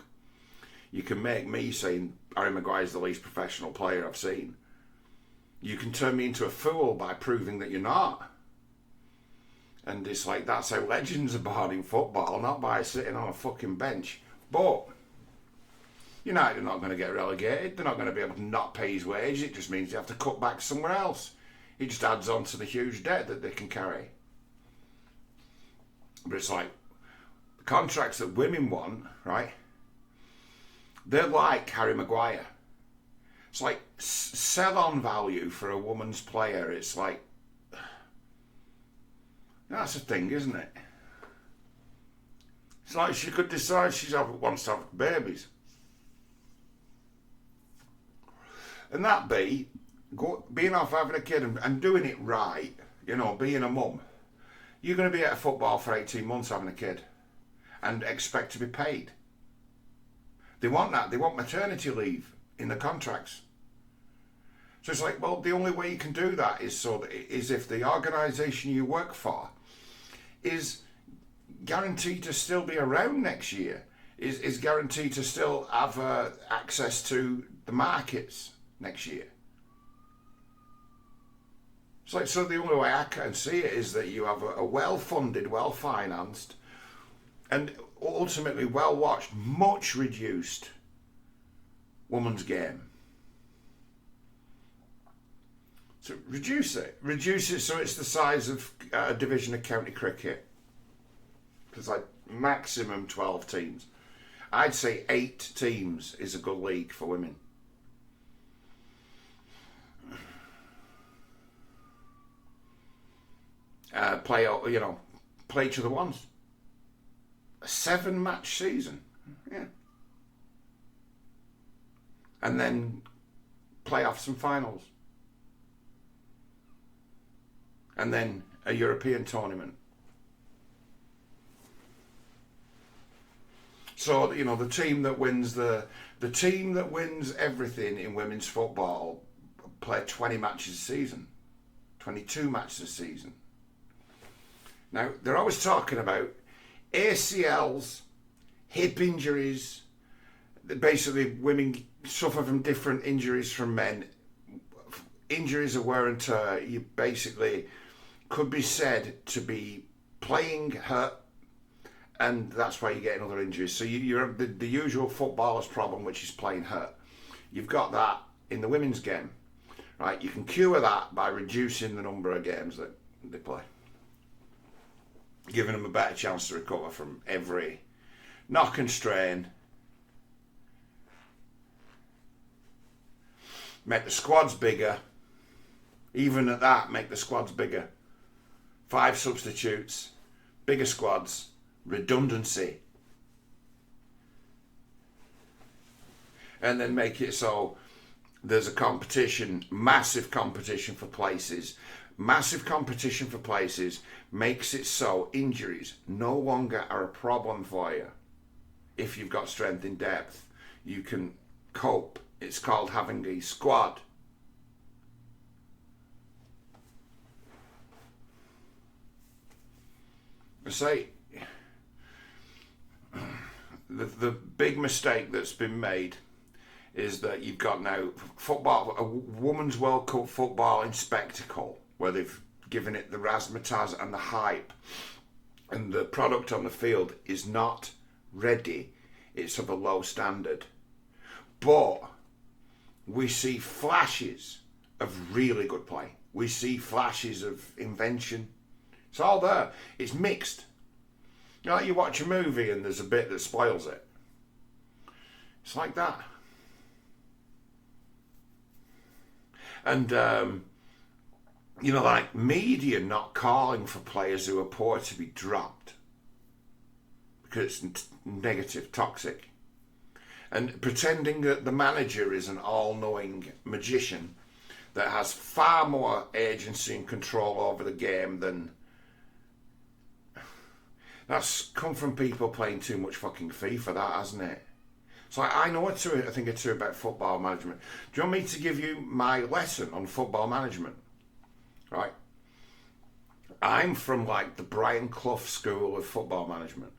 You can make me saying Harry Maguire's the least professional player I've seen. You can turn me into a fool by proving that you're not. And it's like, that's how legends are born in football, not by sitting on a fucking bench. But United are not going to get relegated. They're not going to be able to not pay his wage. It just means they have to cut back somewhere else. It just adds on to the huge debt that they can carry. But it's like, the contracts that women want, right? They're like Harry Maguire. It's like sell-on value for a woman's player. It's like, that's a thing, isn't it? It's like she could decide she wants to have babies. And that being off having a kid and doing it right, you know, being a mum, you're going to be out of football for 18 months having a kid and expect to be paid. They want that. They want maternity leave in the contracts. So it's like, well, the only way you can do that is if the organisation you work for is guaranteed to still be around next year, is guaranteed to still have access to the markets next year. It's like, so the only way I can see it is that you have a well-funded, well-financed, and ultimately well-watched, much reduced women's game. So reduce it so it's the size of a division of county cricket. It's like maximum 12 teams. I'd say 8 teams is a good league for women. Play each other once. A 7-match season, yeah, and then playoffs and finals, and then a European tournament. So the team that wins everything in women's football play 20 matches a season, 22 matches a season. Now, they're always talking about ACLs, hip injuries. Basically, women suffer from different injuries from men. Injuries of wear and tear, you basically could be said to be playing hurt, and that's why you're getting other injuries. So you're the usual footballer's problem, which is playing hurt. You've got that in the women's game, right? You can cure that by reducing the number of games that they play, giving them a better chance to recover from every knock and strain. Make the squads bigger. Even at that, make the squads bigger. 5 substitutes, bigger squads, redundancy. And then make it so there's a competition, massive competition for places. Massive competition for places makes it so injuries no longer are a problem for you. If you've got strength in depth, you can cope. It's called having a squad. I say, the big mistake that's been made is that you've got now football, a Women's World Cup football in spectacle, where they've given it the razzmatazz and the hype, and the product on the field is not ready. It's of a low standard. But we see flashes of really good play. We see flashes of invention. It's all there. It's mixed. You watch a movie and there's a bit that spoils it. It's like that. And, like media not calling for players who are poor to be dropped because it's negative, toxic. and pretending that the manager is an all-knowing magician that has far more agency and control over the game than... That's come from people playing too much fucking FIFA, that, hasn't it? So I know a thing or two about football management. Do you want me to give you my lesson on football management? Right? I'm from like the Brian Clough School of Football Management.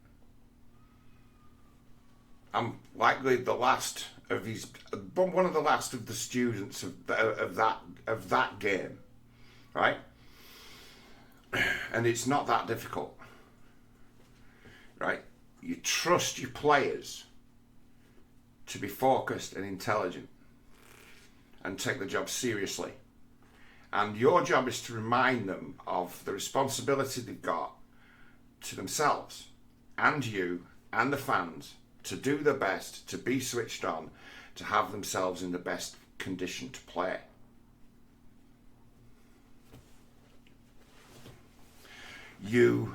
I'm likely the last of these, one of the last of the students of that game, right? And it's not that difficult, right? You trust your players to be focused and intelligent and take the job seriously. And your job is to remind them of the responsibility they've got to themselves and you and the fans to do their best, to be switched on, to have themselves in the best condition to play. You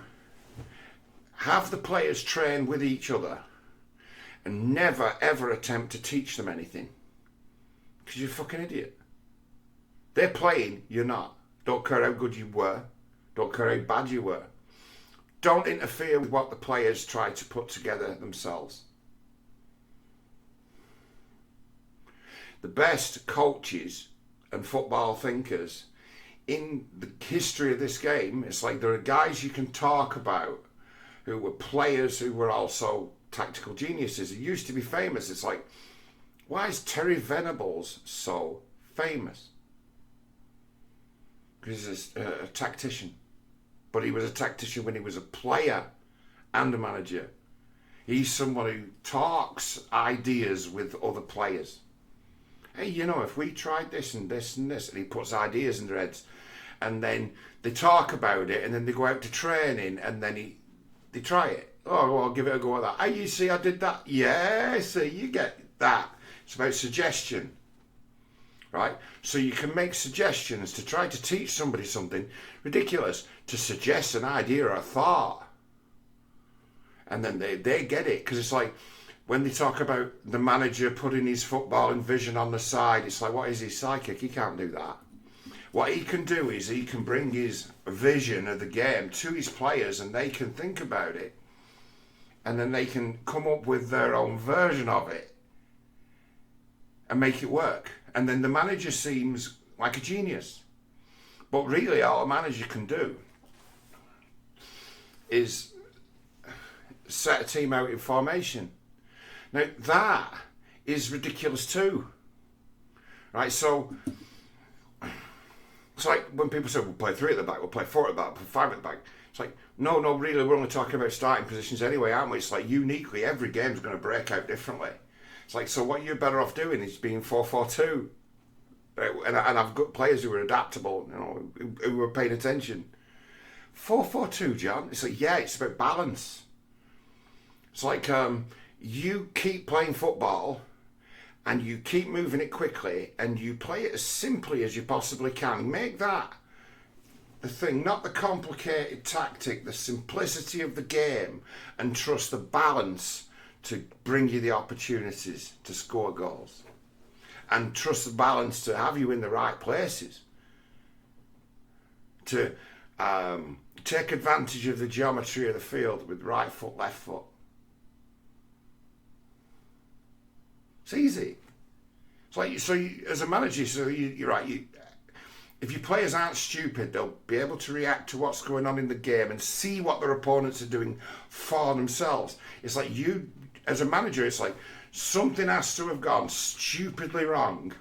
have the players train with each other and never ever attempt to teach them anything, because you're a fucking idiot. They're playing, you're not. Don't care how good you were. Don't care how bad you were. Don't interfere with what the players try to put together themselves. The best coaches and football thinkers in the history of this game, it's like there are guys you can talk about who were players who were also tactical geniuses. It used to be famous. It's like, why is Terry Venables so famous? Because he's a tactician. But he was a tactician when he was a player and a manager. He's someone who talks ideas with other players. Hey, you know, if we tried this and this and this, and he puts ideas in their heads, and then they talk about it, and then they go out to training, and then they try it. Oh, well, I'll give it a go at that. Oh, you see, I did that. Yeah, see, you get that. It's about suggestion, right? So you can make suggestions to try to teach somebody something ridiculous, to suggest an idea or a thought. And then they get it, because it's like, when they talk about the manager putting his footballing vision on the side, it's like, what is he, psychic? He can't do that. What he can do is he can bring his vision of the game to his players, and they can think about it. And then they can come up with their own version of it and make it work. And then the manager seems like a genius. But really all a manager can do is set a team out in formation. Now that is ridiculous too, right? So it's like when people say we'll play 3 at the back, we'll play 4 at the back, we'll play 5 at the back. It's like, no, really, we're only talking about starting positions anyway, aren't we? It's like uniquely, every game's going to break out differently. It's like, so what you're better off doing is being 4-4-2. And I've got players who are adaptable, you know, who are paying attention. 4-4-2, John. It's like, yeah, it's about balance. It's like, you keep playing football and you keep moving it quickly and you play it as simply as you possibly can. Make that the thing, not the complicated tactic, the simplicity of the game, and trust the balance to bring you the opportunities to score goals. And trust the balance to have you in the right places. To take advantage of the geometry of the field with right foot, left foot. It's easy. It's like, so you, as a manager, so you're right, if your players aren't stupid, they'll be able to react to what's going on in the game and see what their opponents are doing for themselves. It's like you, as a manager, it's like something has to have gone stupidly wrong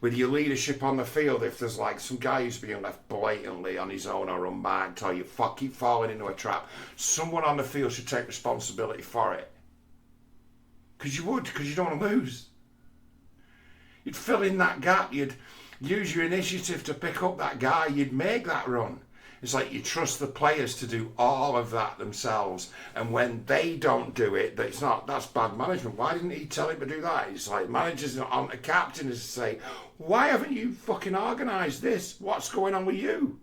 with your leadership on the field. If there's like some guy who's being left blatantly on his own or unmarked, or you keep falling into a trap, someone on the field should take responsibility for it. Because you don't want to lose. You'd fill in that gap, you'd use your initiative to pick up that guy, you'd make that run. It's like you trust the players to do all of that themselves, and when they don't do it, that's bad management. Why didn't he tell him to do that? It's like managers on a captain is to say, why haven't you fucking organised this? What's going on with you?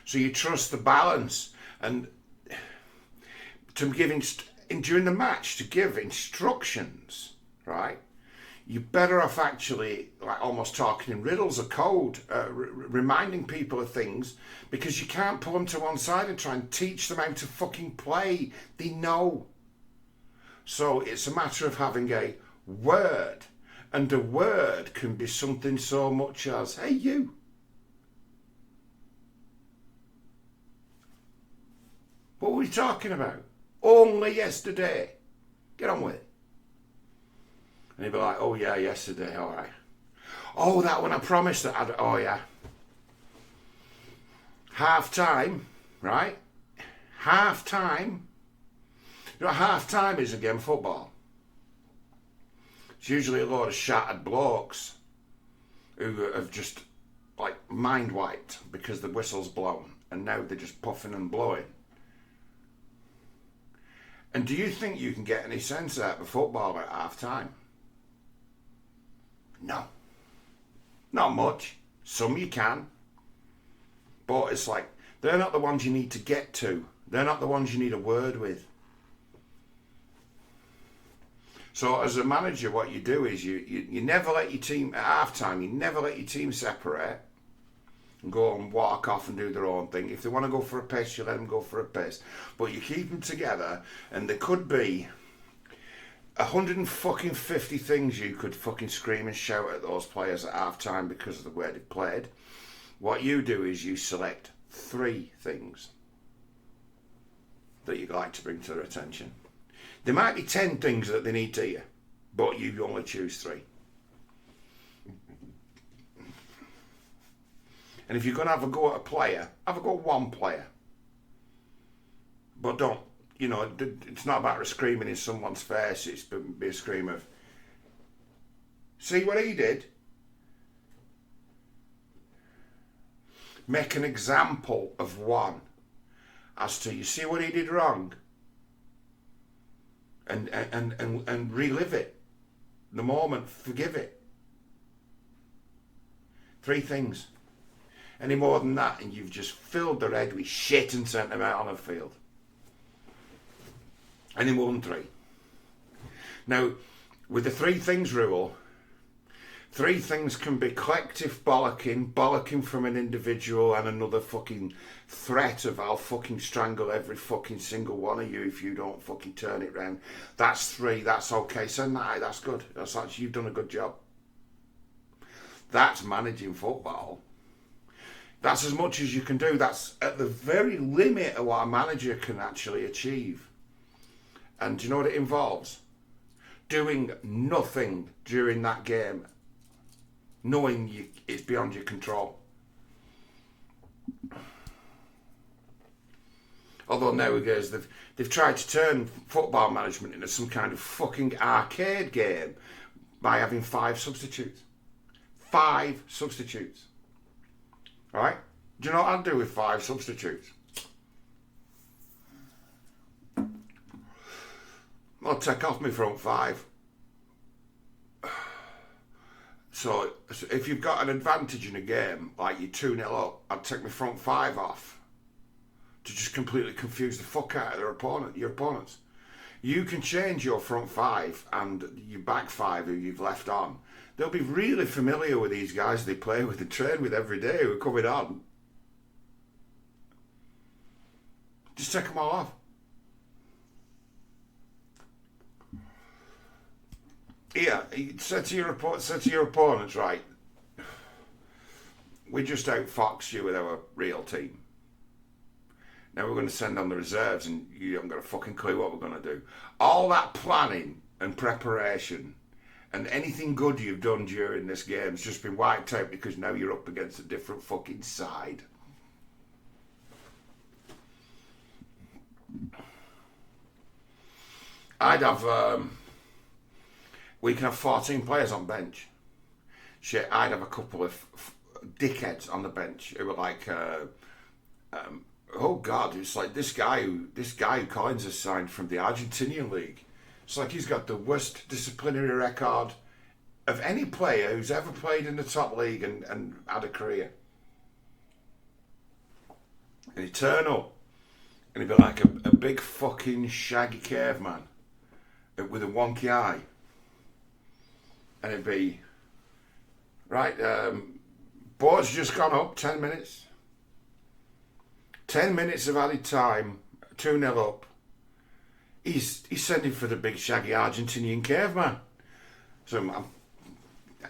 So you trust the balance, and to giving during the match to give instructions, right? You're better off actually like almost talking in riddles or code, reminding people of things, because you can't pull them to one side and try and teach them how to fucking play. They know. So it's a matter of having a word, and a word can be something so much as, hey you. What were we talking about? Only yesterday. Get on with it. And he'd be like, oh yeah, yesterday, all right. Oh, that one I promised that I'd, oh yeah. Half time, right? Half time. You know what half time is in game of football? It's usually a load of shattered blokes who have just like mind wiped because the whistle's blown and now they're just puffing and blowing. And do you think you can get any sense out of football at half time? No. Not much. Some you can. But it's like, they're not the ones you need to get to. They're not the ones you need a word with. So as a manager, what you do is you never let your team, at half time, you never let your team separate and go and walk off and do their own thing. If they want to go for a piss, you let them go for a piss. But you keep them together, and there could be 150 things you could fucking scream and shout at those players at half time because of the way they played. What you do is you select 3 things that you'd like to bring to their attention. There might be 10 things that they need to hear, but you only choose 3. And if you're going to have a go at a player, have a go at one player. But don't, you know, it's not about screaming in someone's face. It's be a scream of, see what he did? Make an example of one as to, you see what he did wrong? And relive it. The moment, forgive it. 3 things. Any more than that, and you've just filled their head with shit and sent them out on the field. Any more than 3. Now, with the 3 things rule, 3 things can be collective bollocking from an individual and another fucking threat of I'll fucking strangle every fucking single one of you if you don't fucking turn it round. That's 3, that's okay. Send that out, that's good. That's actually, you've done a good job. That's managing football. That's as much as you can do. That's at the very limit of what a manager can actually achieve. And do you know what it involves? Doing nothing during that game, knowing it's beyond your control. Although nowadays they've tried to turn football management into some kind of fucking arcade game by having 5 substitutes. 5 substitutes. Right? Do you know what I'd do with 5 substitutes? I'll take off my front 5. So if you've got an advantage in a game, like you're 2-0 up, I'd take my front 5 off to just completely confuse the fuck out of your opponents. You can change your front 5 and your back 5 who you've left on. They'll be really familiar with these guys they play with and train with every day who are coming on. Just take them all off. Yeah, said to your opponents, right, we just outfoxed you with our real team. Now we're going to send on the reserves and you haven't got a fucking clue what we're going to do. All that planning and preparation and anything good you've done during this game has just been wiped out because now you're up against a different fucking side. I'd have, we can have 14 players on bench. Shit, I'd have a couple of dickheads on the bench who were like, oh God, it's like this guy who Collins has signed from the Argentinian league. It's like he's got the worst disciplinary record of any player who's ever played in the top league and had a career. And he turn up And he'd be like a big fucking shaggy caveman with a wonky eye. And it'd be, right, board's just gone up, 10 minutes. 10 minutes of added time, 2-0 up. He's sending for the big shaggy Argentinian caveman. So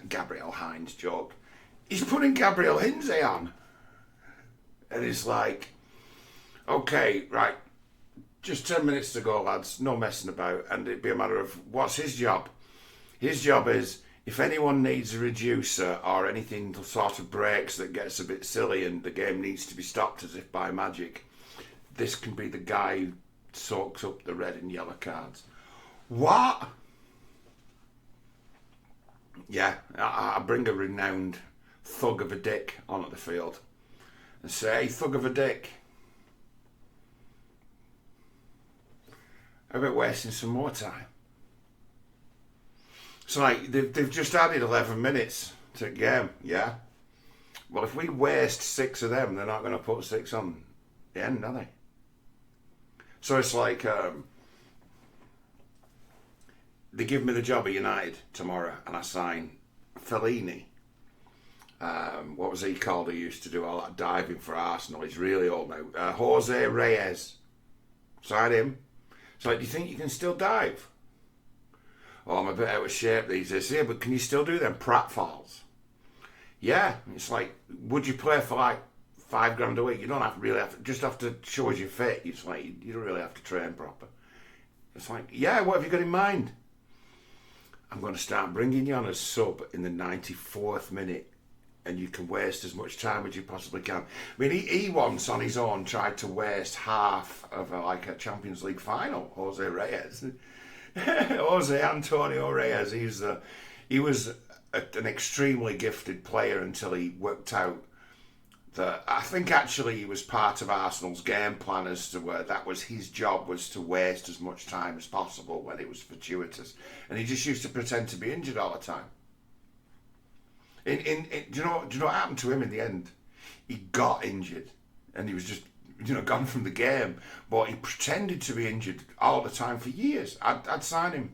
Gabriel Hines joke. He's putting Gabriel Hinze on. And it's like, okay, right, just 10 minutes to go, lads, no messing about. And it'd be a matter of, what's his job? His job is, if anyone needs a reducer or anything sort of breaks that gets a bit silly and the game needs to be stopped as if by magic, this can be the guy who soaks up the red and yellow cards. What? Yeah, I bring a renowned thug of a dick onto the field and say, hey, thug of a dick, how about wasting some more time? So like, they've just added 11 minutes to the game, yeah? Well, if we waste 6 of them, they're not going to put 6 on the end, are they? So it's like, they give me the job at United tomorrow and I sign Fellini. What was he called? He used to do all that diving for Arsenal. He's really old now. Jose Reyes. Sign him. It's like, do you think you can still dive? Oh, I'm a bit out of shape these days. Yeah, but can you still do them pratfalls? Yeah. It's like, would you play for like $5,000 a week? You don't really have to, just have to show us you're fit. It's like, you don't really have to train proper. It's like, yeah, what have you got in mind? I'm going to start bringing you on as sub in the 94th minute and you can waste as much time as you possibly can. I mean, he once on his own tried to waste half of a Champions League final, Jose Reyes. Jose Antonio Reyes, he was an extremely gifted player until he worked out that, I think actually he was part of Arsenal's game plan as to where that was his job, was to waste as much time as possible when it was fortuitous. And he just used to pretend to be injured all the time. Do you know what happened to him in the end? He got injured and he was just, gone from the game. But he pretended to be injured all the time for years. I'd sign him.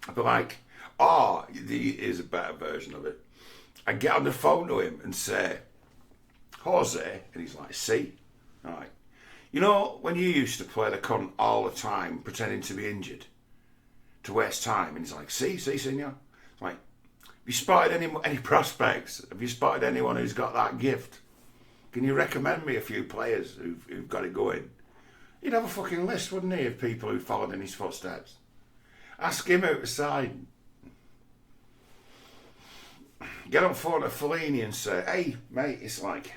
I'd be like, oh, here's a better version of it. I'd get on the phone to him and say, Jose, and he's like, see? All right. You know, when you used to play the cunt all the time, pretending to be injured, to waste time, and he's like, see, senor? It's like, have you spotted any prospects? Have you spotted anyone who's got that gift? Can you recommend me a few players who've got it going? He'd have a fucking list, wouldn't he, of people who followed in his footsteps. Ask him out the side. Get on phone to Fellini and say, hey, mate, it's like,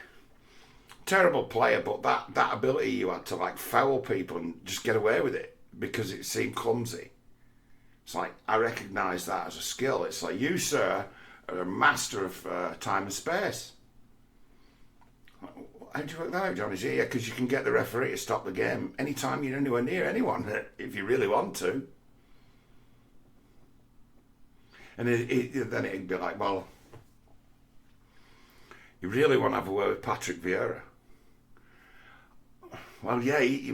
terrible player, but that ability you had to like foul people and just get away with it because it seemed clumsy. It's like, I recognise that as a skill. It's like, you, sir, are a master of time and space. How do you work that out, John? Is yeah, because you can get the referee to stop the game anytime you're anywhere near anyone, if you really want to. And then it'd be like, well, you really want to have a word with Patrick Vieira? Well, yeah, he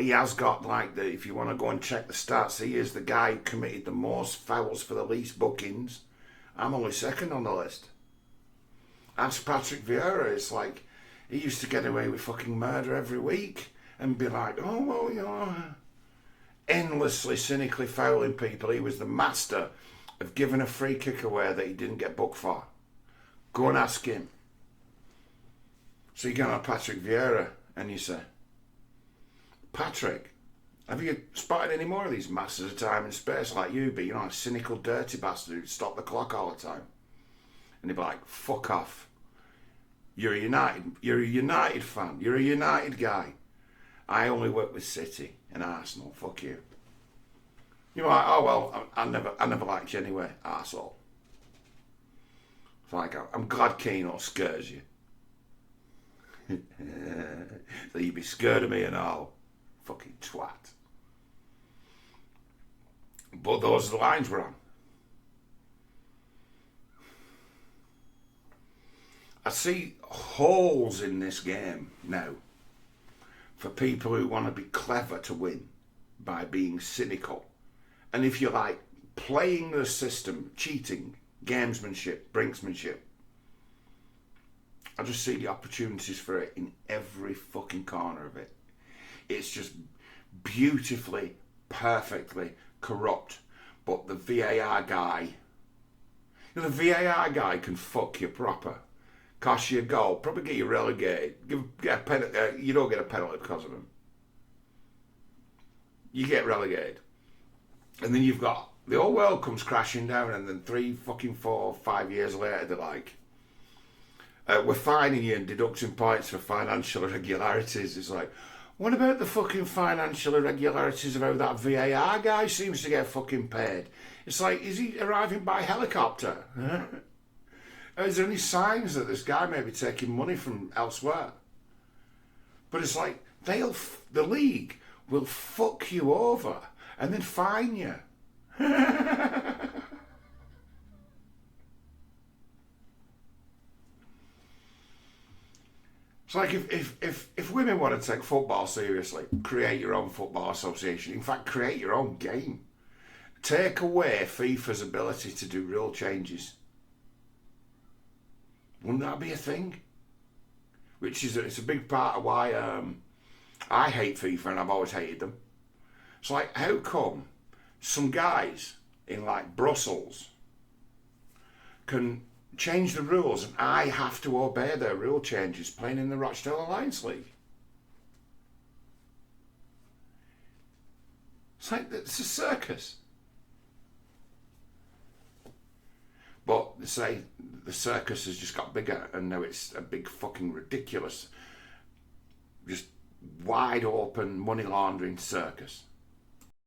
has got if you want to go and check the stats, he is the guy who committed the most fouls for the least bookings. I'm only second on the list. Ask Patrick Vieira. It's like, he used to get away with fucking murder every week and be like, oh, well, endlessly, cynically fouling people. He was the master of giving a free kick away that he didn't get booked for. Go and ask him. So you go on Patrick Vieira and you say, Patrick, have you spotted any more of these masters of time and space like you be? A cynical, dirty bastard who'd stop the clock all the time. And he'd be like, fuck off. You're a United fan. You're a United guy. I only work with City and Arsenal. Fuck you. You're like, oh well, I never liked you anyway, arsehole. It's like, I'm glad Keno scares you. So you'd be scared of me and all. Fucking twat. But those are the lines we're on. I see holes in this game now. for people who want to be clever to win by being cynical. And if you like playing the system, cheating, gamesmanship, brinksmanship, I just see the opportunities for it in every fucking corner of it. It's just beautifully, perfectly corrupt. But the VAR guy, the VAR guy can fuck you proper. Cost you a goal, probably get you relegated. Get a penalty, you don't get a penalty because of him. You get relegated. And then you've got, the whole world comes crashing down, and then 3, 4, 5 years later, they're like, we're fining you and deducting points for financial irregularities. It's like, what about the fucking financial irregularities of how that VAR guy seems to get fucking paid? It's like, is he arriving by helicopter? Is there any signs that this guy may be taking money from elsewhere? But it's like, the league will fuck you over and then fine you. It's like if women want to take football seriously, create your own football association. In fact, create your own game. Take away FIFA's ability to do rule changes. Wouldn't that be a thing? Which is, it's a big part of why I hate FIFA, and I've always hated them. It's like, how come some guys in like Brussels can change the rules and I have to obey their rule changes playing in the Rochdale Alliance League? It's like, it's a circus. But they say the circus has just got bigger, and now it's a big fucking ridiculous, just wide open money laundering circus.